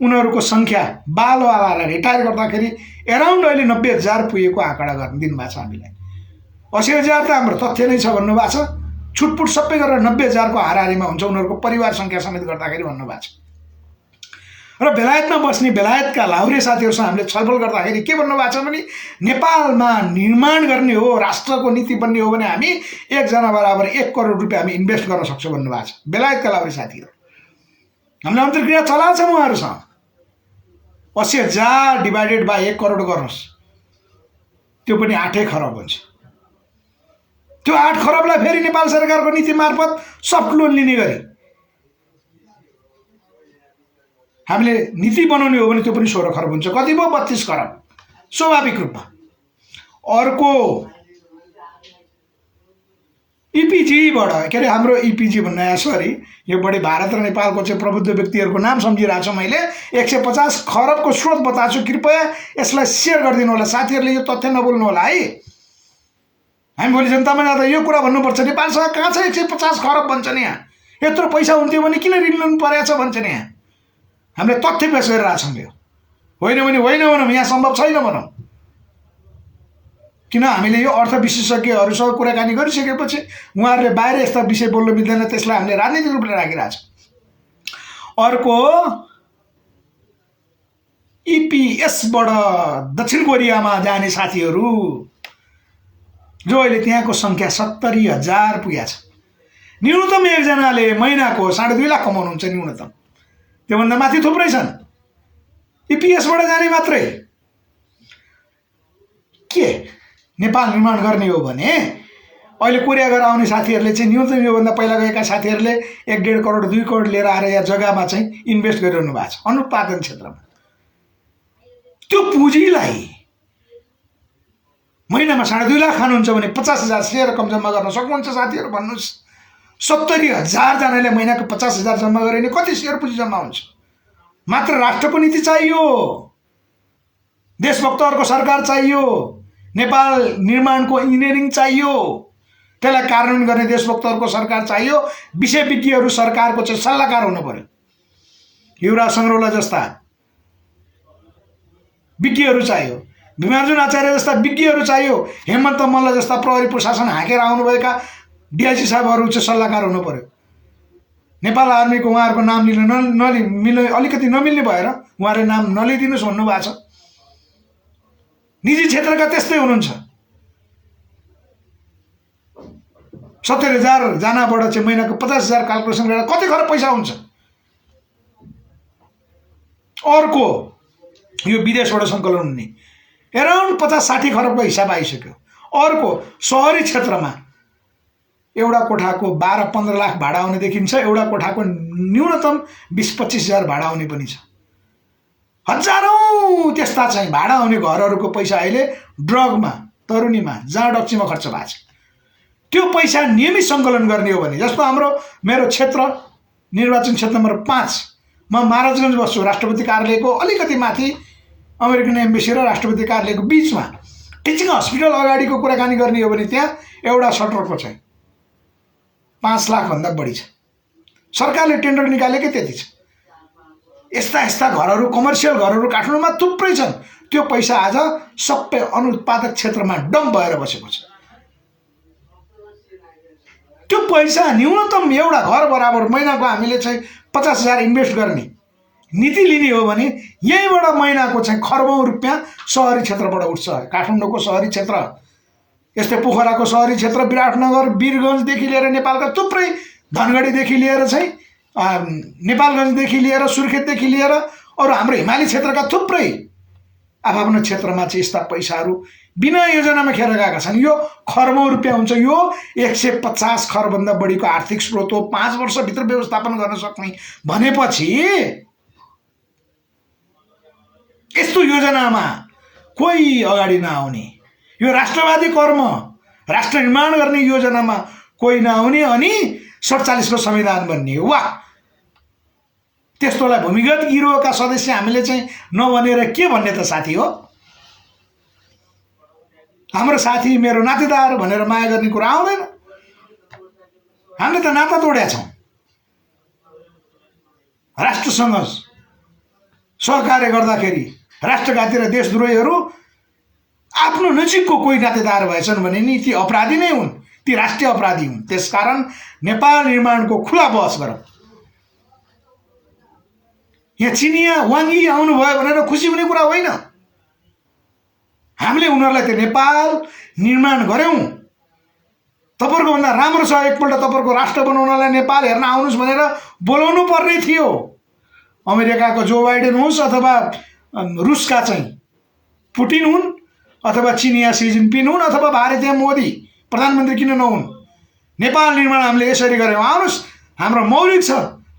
उनीहरूको सङ्ख्या बालवालालाई रिटायर गर्दाखेरि एराउन्ड अहिले 90,000 पुगेको आँकडा गर्न दिनुभएको छ हामीलाई। 80,000 त हाम्रो तथ्य नै छ भन्नुभएको छ, छुटपुट सबै गरेर 90,000 को हाराहारीमा हुन्छ उनीहरूको परिवार सङ्ख्या समेत गर्दाखेरि भन्नुभएको छ। र बेलायतमा बस्ने बेलायतका लाहुरे साथीहरूसँग हामीले छलफल गर्दाखेरि के भन्नुभएको छ भने नेपालमा निर्माण गर्ने हो, राष्ट्रको नीति बन्ने हो भने हामी 1 जना बराबर 1 करोड रुपियाँ हामी इन्भेस्ट गर्न सक्छौँ भन्नुभएको छ बेलायतका लाहुरे साथीहरू। हामीले अन्तर्क्रिया चलाएको छ उहाँहरूसँग। 80,000 डिभाइडेड बाई 1 करोड गर्नुहोस्, त्यो पनि 8 खरब हुन्छ। त्यो 8 खरबलाई फेरि नेपाल सरकारको नीति मार्फत सफ्ट लोन लिने गरी हामीले नीति बनाउने हो भने त्यो पनि 16 खरब हुन्छ। कति भयो? 32 खरब स्वाभाविक रूपमा। अर्को इपिजीबाट, के अरे हाम्रो इपिजी भन्ने, सरी यो बढी भारत र नेपालको चाहिँ प्रबुद्ध व्यक्तिहरूको नाम सम्झिरहेको छु मैले। 150 खरबको स्रोत बताएको छु, कृपया यसलाई सेयर गरिदिनु होला। साथीहरूले यो तथ्य नबोल्नु होला है। हामी भोलि जनतामा जाँदा यो कुरा भन्नुपर्छ, नेपालसँग कहाँ छ 150 खरब भन्छन्, यहाँ यत्रो पैसा हुन्थ्यो भने किन ऋण लिनु परेको छ भन्छन्। यहाँ हामीले तथ्य पेश गरिरहेछौँ, यो होइन भने होइन भनौँ, यहाँ सम्भव छैन भनौँ। किन हामीले यो अर्थ विशेषज्ञहरूसँग कुराकानी गरिसकेपछि उहाँहरूले बाहिर यस्ता विषय बोल्नु मिल्दैन, त्यसलाई हामीले राजनीतिक रूपले राखिरहेछ। अर्को इपिएसबाट दक्षिण कोरियामा जाने साथीहरू जो अहिले त्यहाँको सङ्ख्या 70,000 पुगेको छ। न्यूनतम 1 जनाले महिनाको 2.5 लाख कमाउनुहुन्छ न्यूनतम, त्योभन्दा माथि थुप्रै छन्। इपिएसबाट जाने मात्रै के नेपाल निर्माण गर्ने हो भने अहिले कोरिया गएर आउने साथीहरूले चाहिँ न्यूनतम योभन्दा पहिला गएका साथीहरूले 1.5 करोड 2 करोड लिएर आएर यहाँ जग्गामा चाहिँ इन्भेस्ट गरिरहनु भएको छ अनुत्पादन क्षेत्रमा। त्यो पुँजीलाई महिनामा 2.5 लाख खानुहुन्छ भने 50,000 सेयर कम जम्मा गर्न सक्नुहुन्छ साथीहरू भन्नुहोस्। 70,000 जनाले महिनाको 50,000 जम्मा गरे भने कति सेयर पुँजी जम्मा हुन्छ? मात्र राष्ट्रको नीति चाहियो, देशभक्तहरूको सरकार चाहियो, नेपाल निर्माणको इन्जिनियरिङ चाहियो, त्यसलाई कार्यान्वयन गर्ने देशभक्तहरूको सरकार चाहियो, विषय विज्ञहरू सरकारको चाहिँ सल्लाहकार हुनु पर्यो। युवराज सङ्ग्रौला जस्ता विज्ञहरू चाहियो, भीमार्जुन आचार्य जस्ता विज्ञहरू चाहियो, हेमन्त मल्ल जस्ता प्रहरी प्रशासन हाँकेर आउनुभएका डिआइजी साहबहरू चाहिँ सल्लाहकार हुनु पर्यो। नेपाल आर्मीको उहाँहरूको नाम लिन अलिकति नमिल्ने भएर उहाँले नाम नलिदिनुहोस् भन्नुभएको छ। निजी क्षेत्रका त्यस्तै हुनुहुन्छ। 70,000 जनाबाट चाहिँ महिनाको 50,000 क्यालकुलेसन गरेर कति खरब पैसा हुन्छ? अर्को यो विदेशबाट सङ्कलन हुने एराउन्ड 50-60 खरबको हिसाब आइसक्यो। अर्को सहरी क्षेत्रमा एउटा कोठाको 12-15 लाख भाडा आउने देखिन्छ, एउटा कोठाको न्यूनतम 20-25 हजार भाडा आउने पनि छ। हजारौं त्यस्ता चाहिँ भाडा आउने घरहरूको पैसा अहिले ड्रगमा, तरुनीमा, जाँडक्चीमा खर्च भएको छ। त्यो पैसा नियमित सङ्कलन गर्ने हो भने, जस्तो मेरो क्षेत्र निर्वाचन क्षेत्र नम्बर 5 म महाराजगञ्ज बस्छु, राष्ट्रपति कार्यालयको अलिकति माथि अमेरिकन एम्बेसी र राष्ट्रपति कार्यालयको बिचमा टिचिङ हस्पिटल अगाडिको कुराकानी गर्ने हो भने त्यहाँ एउटा सटरको चाहिँ 5 लाख भन्दा बढी छ। सरकारले टेन्डर निकालेकै त्यति छ। यस्ता घरहरू, कमर्सियल घरहरू काठमाडौँमा थुप्रै छन्। त्यो पैसा आज सबै अनुत्पादक क्षेत्रमा डम्प भएर बसेको छ। त्यो पैसा न्यूनतम एउटा घर बराबर महिनाको हामीले चाहिँ 50,000 इन्भेस्ट गर्ने नीति लिने हो भने यहीँबाट महिनाको चाहिँ खरबौँ रुपियाँ सहरी क्षेत्रबाट उठ्छ। काठमाडौँको सहरी क्षेत्र, यस्तै पोखराको सहरी क्षेत्र, विराटनगर, वीरगञ्जदेखि लिएर नेपालका थुप्रै, धनगढीदेखि लिएर चाहिँ नेपालगञ्जदेखि लिएर सुर्खेतदेखि लिएर अरू हाम्रो हिमाली क्षेत्रका थुप्रै आफ्नो क्षेत्रमा चाहिँ यस्ता पैसाहरू बिना योजनामा खेर गएका छन्। यो खरबौँ रुपियाँ हुन्छ। यो 150 खरबभन्दा बढीको आर्थिक स्रोत हो 5 वर्षभित्र व्यवस्थापन गर्न सक्ने भनेपछि यस्तो योजनामा कोही अगाडि नआउने, यो राष्ट्रवादी कर्म, राष्ट्र निर्माण गर्ने योजनामा कोही नआउने अनि 47 को संविधान बन्ने। वाह, त्यस्तोलाई भूमिगत गिरोहका सदस्य हामीले चाहिँ नभनेर के भन्ने त साथी हो? हाम्रो साथी मेरो नातेदार भनेर माया गर्ने कुरा आउँदैन। हामीले त नाता तोडेका छौँ। राष्ट्रसँग सहकार्य गर्दाखेरि राष्ट्रघाती र देशद्रोहीहरू आफ्नो नजिकको कोही नातेदार भएछन् भने नि ती अपराधी नै हुन्, ती राष्ट्रिय अपराधी हुन्। त्यसकारण नेपाल निर्माणको खुला बहस गरौँ। यहाँ चिनिया वाङ्गी आउनुभयो भनेर खुसी हुने कुरा होइन। हामीले उनीहरूलाई त्यो नेपाल निर्माण गऱ्यौँ। तपाईँहरूको भन्दा राम्रो छ, एकपल्ट तपाईँहरूको राष्ट्र बनाउनलाई नेपाल हेर्न आउनुहोस् भनेर बोलाउनु पर्ने थियो। अमेरिकाको जो बाइडेन होस् अथवा रुसका चाहिँ पुटिन हुन् अथवा चिनिया सी जिनपिङ हुन् अथवा भारतीय मोदी प्रधानमन्त्री किन नहुन्। नेपाल निर्माण हामीले यसरी गऱ्यौँ। आउनुहोस्, हाम्रो मौलिक छ,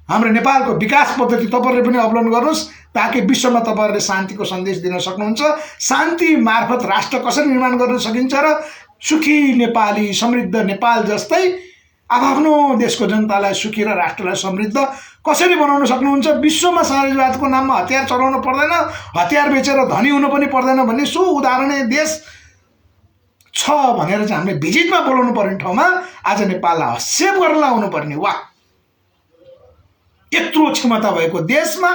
हाम्रो नेपालको विकास पद्धति तपाईँहरूले पनि अवलम्बन गर्नुहोस् ताकि विश्वमा तपाईँहरूले शान्तिको सन्देश दिन सक्नुहुन्छ। शान्ति मार्फत राष्ट्र कसरी निर्माण गर्न सकिन्छ र सुखी नेपाली, समृद्ध नेपाल जस्तै आफ्नो देशको जनतालाई सुखी र राष्ट्रलाई समृद्ध कसरी बनाउन सक्नुहुन्छ। विश्वमा साम्राज्यवादको नाममा हतियार चलाउनु पर्दैन, हतियार बेचेर धनी हुनु पनि पर्दैन भन्ने सो उदाहरणीय देश छ भनेर चाहिँ हामीले भिजिटमा बोलाउनु पर्ने ठाउँमा आज नेपाललाई हस्सेप गरेर लाउनु पर्ने। वाह, यत्रो क्षमता भएको देशमा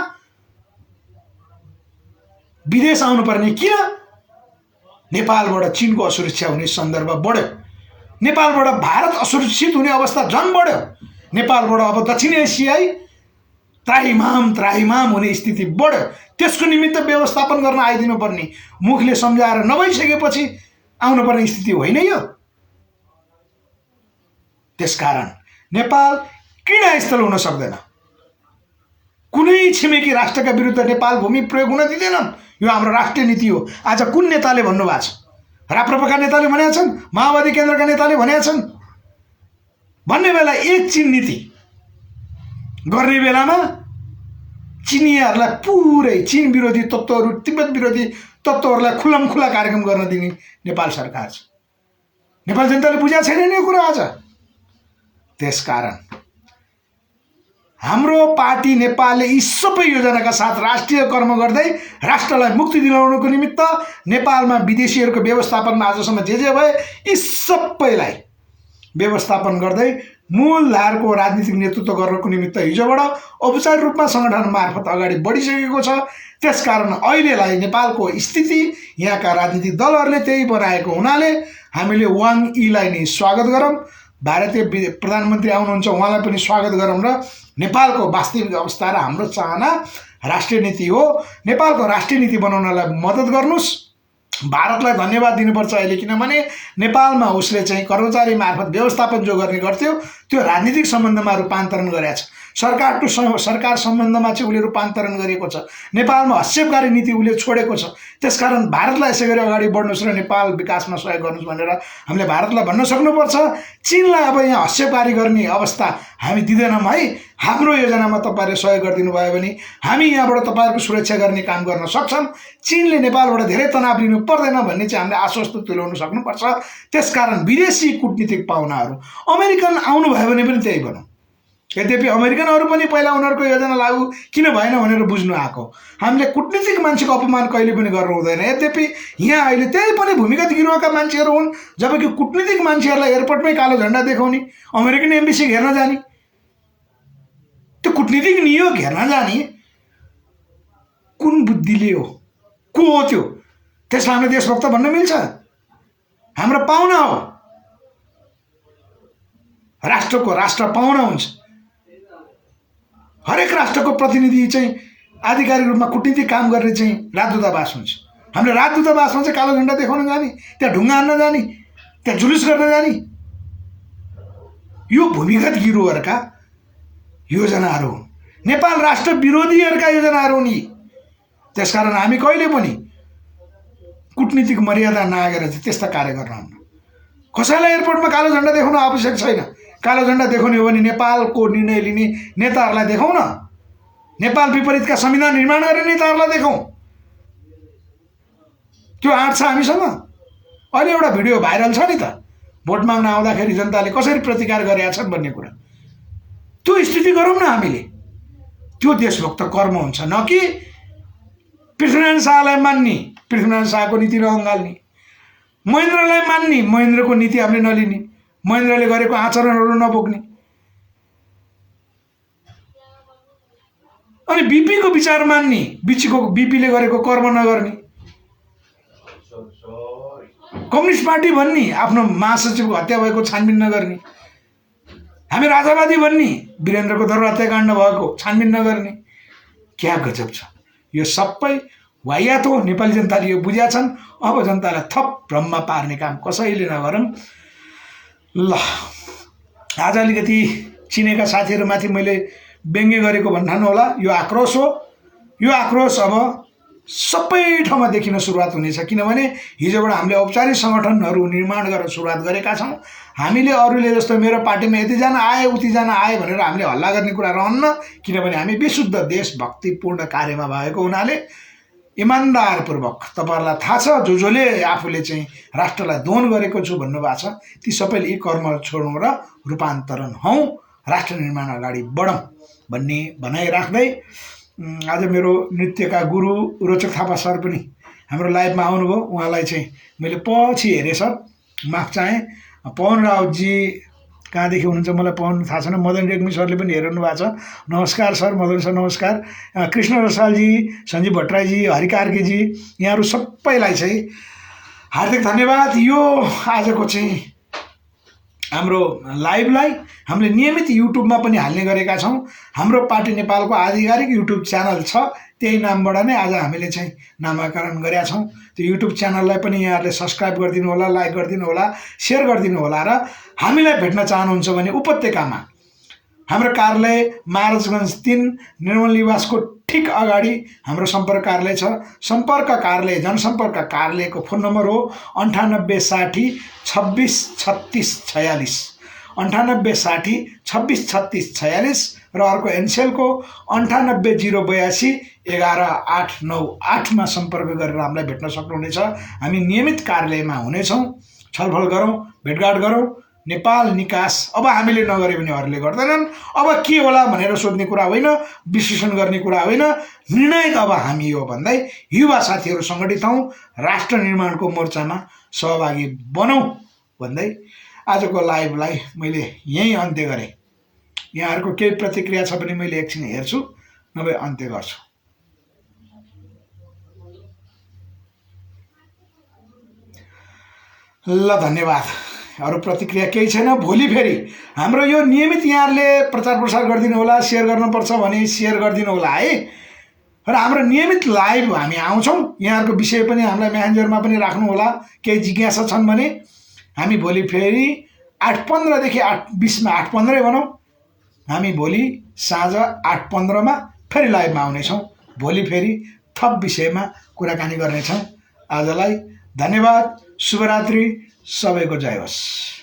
विदेश आउनुपर्ने किन? नेपालबाट चीनको असुरक्षा हुने सन्दर्भ बढ्यो, नेपालबाट भारत असुरक्षित हुने अवस्था झन् बढ्यो, नेपालबाट अब दक्षिण एसियाई त्राहिमाम हुने स्थिति बढ्यो। त्यसको निमित्त व्यवस्थापन गर्न आइदिनु पर्ने, मुखले सम्झाएर नभइसकेपछि आउनुपर्ने स्थिति होइन यो। त्यसकारण नेपाल क्रीडास्थल हुन सक्दैन। कुनै छिमेकी राष्ट्रका विरुद्ध नेपाल भूमि प्रयोग हुन दिँदैनन्। यो हाम्रो राष्ट्रिय नीति हो। आज कुन नेताले भन्नुभएको छ? राप्रपाका नेताले भनेका छन्, माओवादी केन्द्रका नेताले भनेका छन्, भन्ने बेला एक चीन नीति गर्ने बेलामा चिनियाहरूलाई पुरै चीन विरोधी तत्त्वहरू तिब्बत विरोधी तत्त्वहरूलाई खुल्लमखुल्ला कार्यक्रम गर्न दिने नेपाल सरकार छ। नेपाल जनताले बुझाएको छैन नि यो कुरा आज। त्यसकारण हाम्रो पार्टी नेपालले यी सबै योजनाका साथ राष्ट्रिय कर्म गर्दै राष्ट्रलाई मुक्ति दिलाउनको निमित्त नेपालमा विदेशीहरूको व्यवस्थापनमा आजसम्म जे भए यी सबैलाई व्यवस्थापन गर्दै मूलधारको राजनीतिक नेतृत्व गर्नको निमित्त हिजोबाट औपचारिक रूपमा सङ्गठन मार्फत अगाडि बढिसकेको छ। त्यसकारण अहिलेलाई नेपालको स्थिति यहाँका राजनीतिक दलहरूले त्यही बनाएको हुनाले हामीले वाङ यीलाई नै स्वागत गरौँ। भारतीय प्रधानमन्त्री आउनुहुन्छ, उहाँलाई पनि स्वागत गरौँ र नेपालको वास्तविक अवस्था र हाम्रो चाहना राष्ट्रिय नीति हो। नेपालको राष्ट्रिय नीति बनाउनलाई मद्दत गर्नुहोस्। भारतलाई धन्यवाद दिनुपर्छ अहिले, किनभने नेपालमा उसले चाहिँ कर्मचारी मार्फत व्यवस्थापन जो गर्ने गर्थ्यो त्यो राजनीतिक सम्बन्धमा रूपान्तरण गरेको छ। सरकार टु सरकार सम्बन्धमा चाहिँ उसले रूपान्तरण गरेको छ। नेपालमा हस्तक्षेपकारी नीति उसले छोडेको छ। त्यसकारण भारतलाई यसै गरी अगाडि बढ्नुहोस् र नेपाल विकासमा सहयोग गर्नुहोस् भनेर हामीले भारतलाई भन्न सक्नुपर्छ। चीनलाई अब यहाँ हस्तक्षेपकारी गर्ने अवस्था हामी दिँदैनौँ है। हाम्रो योजनामा तपाईँहरूले सहयोग गरिदिनु भयो भने हामी यहाँबाट तपाईँहरूको सुरक्षा गर्ने काम गर्न सक्छौँ। चीनले नेपालबाट धेरै तनाव लिनु पर्दैन भन्ने चाहिँ हामीले आश्वस्त तुल्याउन सक्नुपर्छ। त्यसकारण विदेशी कूटनीतिक पाहुनाहरू अमेरिकन आउनुभयो भने पनि त्यही भनौँ। यद्यपि अमेरिकनहरू पनि पहिला उनीहरूको योजना लागू किन भएन भनेर बुझ्नु आएको। हामीले कूटनीतिक मान्छेको अपमान कहिले पनि गर्नु हुँदैन। यद्यपि यहाँ अहिले त्यही पनि भूमिगत गिरोहका मान्छेहरू हुन्, जबकि कूटनीतिक मान्छेहरूलाई एयरपोर्टमै कालो झन्डा देखाउने, अमेरिकन एम्बेसी घेर्न जाने, त्यो कूटनीतिक नियोग हेर्न जाने कुन बुद्धिले हो, को हो त्यो? त्यसलाई हामीले देशभक्त भन्न मिल्छ? हाम्रो पाहुना हो, राष्ट्रको राष्ट्र पाहुना हुन्छ। हरेक राष्ट्रको प्रतिनिधि चाहिँ आधिकारिक रूपमा कूटनीतिक काम गर्ने चाहिँ राजदूतावास हुन्छ। हामीले राजदूतावासमा चाहिँ कालो झन्डा देखाउन जाने, त्यहाँ ढुङ्गा हान्न जाने, त्यहाँ जुलुस गर्न जाने, यो भूमिगत गिरोहरुका योजनाहरू हुन्। नेपाल राष्ट्र विरोधीहरूका योजनाहरू हुन् यी। त्यसकारण हामी कहिले पनि कूटनीतिक मर्यादा नआगेर चाहिँ त्यस्ता कार्य गर्न हुन्न। कसैलाई एयरपोर्टमा कालो झन्डा देखाउन आवश्यक छैन। कालो झन्डा देखाउने हो भने नेपालको निर्णय लिने नेताहरूलाई देखाउँ न, नेपाल विपरीतका संविधान निर्माण गर्ने नेताहरूलाई देखाउँ। त्यो आँट छ हामीसँग। अहिले एउटा भिडियो भाइरल छ नि त, भोट माग्न आउँदाखेरि जनताले कसरी प्रतिकार गरेका छन् भन्ने कुरा। त्यो स्थिति गरौँ न हामीले। त्यो देशभक्त कर्म हुन्छ, न कि पृथ्वीनारायण शाहलाई मान्ने, पृथ्वीनारायण शाहको नीति नअँगाल्ने, महेन्द्रलाई मान्ने, महेन्द्रको नीति हामीले नलिने, महेन्द्रले गरेको आचरणहरू नबोक्ने, अनि बीपीको विचार मान्ने, बीपीले गरेको कर्म नगर्ने, कम्युनिस्ट पार्टी भन्ने, आफ्नो महासचिवको हत्या भएको छानबिन नगर्ने, हामी राजावादी भन्ने, वीरेन्द्रको दरबार हत्याकाण्ड भएको छानबिन नगर्ने। क्या गजब छ। यो सबै वाहियात हो। नेपाली जनताले यो बुझ्या छन्। अब जनतालाई थप भ्रममा पार्ने काम कसैले नगरौँ। ल, आज अलिकति चिनेका साथीहरूमाथि मैले व्यङ्ग्य गरेको भन्ठानु होला। यो आक्रोश हो। यो आक्रोश अब सबै ठाउँमा देखिन सुरुवात हुनेछ, किनभने हिजोबाट हामीले औपचारिक सङ्गठनहरू निर्माण गरेर सुरुवात गरेका छौँ। हामीले अरूले जस्तो मेरो पार्टीमा यतिजना आए उतिजना आए भनेर हामीले हल्ला गर्ने कुरा रहन्न, किनभने हामी विशुद्ध देशभक्तिपूर्ण कार्यमा भएको हुनाले इमान्दारपूर्वक, तपाईँहरूलाई थाहा छ जसले आफूले चाहिँ राष्ट्रलाई दोहन गरेको छु भन्नुभएको छ, ती सबैले यी कर्म छोडौँ र रूपान्तरण हौँ, राष्ट्र निर्माण अगाडि बढौँ भन्ने भनाइ राख्दै आज मेरो नृत्यका गुरु रोचक थापा सर पनि हाम्रो लाइभमा आउनुभयो। उहाँलाई चाहिँ मैले पछि हेरेँ सर, माफ चाहेँ। पवन राउतजी कहाँदेखि हुनुहुन्छ मलाई पवन थाहा छैन। मदन रेग्मी सरले पनि हेर्नु भएको छ, नमस्कार सर। मदन सर नमस्कार। कृष्ण रसालजी, सञ्जीव भट्टराईजी, हरि कार्कीजी, यहाँहरू सबैलाई चाहिँ हार्दिक धन्यवाद। यो आजको चाहिँ हाम्रो लाइभलाई हामीले नियमित युट्युबमा पनि हाल्ने गरेका छौँ। हाम्रो पार्टी नेपालको आधिकारिक युट्युब च्यानल छ, त्यही नामबाट नै आज हामीले चाहिँ नामाकरण गरेका छौँ। त्यो युट्युब च्यानललाई पनि यहाँहरूले सब्सक्राइब गरिदिनु होला, लाइक गरिदिनु होला, सेयर गरिदिनु होला। र हामीलाई भेट्न चाहनुहुन्छ भने उपत्यकामा हाम्रो कार्यालय महाराजगञ्ज 3 निर्मल निवासको ठिक अगाडि हाम्रो सम्पर्क कार्यालय छ। सम्पर्क कार्यालय, जनसम्पर्क कार्यालयको फोन नम्बर हो 9860 26 36 46, 98 60 26 36 46 र अर्को एनसेलको 98 082 11 898 मा सम्पर्क गरेर हामीलाई भेट्न सक्नुहुनेछ। हामी नियमित कार्यालयमा हुनेछौँ, छलफल गरौँ, भेटघाट गरौँ। नेपाल निकास अब हामीले नगरे भने अरूले गर्दैनन्। अब के होला भनेर सोध्ने कुरा होइन, विश्लेषण गर्ने कुरा होइन, निर्णायक अब हामी हो भन्दै युवा साथीहरू सङ्गठित हौँ, राष्ट्र निर्माणको मोर्चामा सहभागी बनौँ भन्दै आजको लाइभलाई मैले यहीँ अन्त्य गरेँ। यहाँहरूको केही प्रतिक्रिया छ भने मैले एकछिन हेर्छु, नभए अन्त्य गर्छु। ल धन्यवाद। अरू प्रतिक्रिया केही छैन। भोलि फेरि हाम्रो यो नियमित यहाँहरूले प्रचार प्रसार गरिदिनु होला, सेयर गर्नुपर्छ भने सेयर गरिदिनु होला है। र हाम्रो नियमित लाइभ हामी आउँछौँ। यहाँहरूको विषय पनि हामीलाई म्यासेन्जरमा पनि राख्नु होला। केही जिज्ञासा छन् भने हामी भोलि फेरि 8:15 देखि 8:20 मा 8:15 भनौँ, हामी भोलि साँझ 8:15 मा फेरि लाइभमा आउनेछौँ। भोलि फेरि थप विषयमा कुराकानी गर्नेछौँ। आजलाई धन्यवाद, शुभरात्रि, सबैको जय होस्।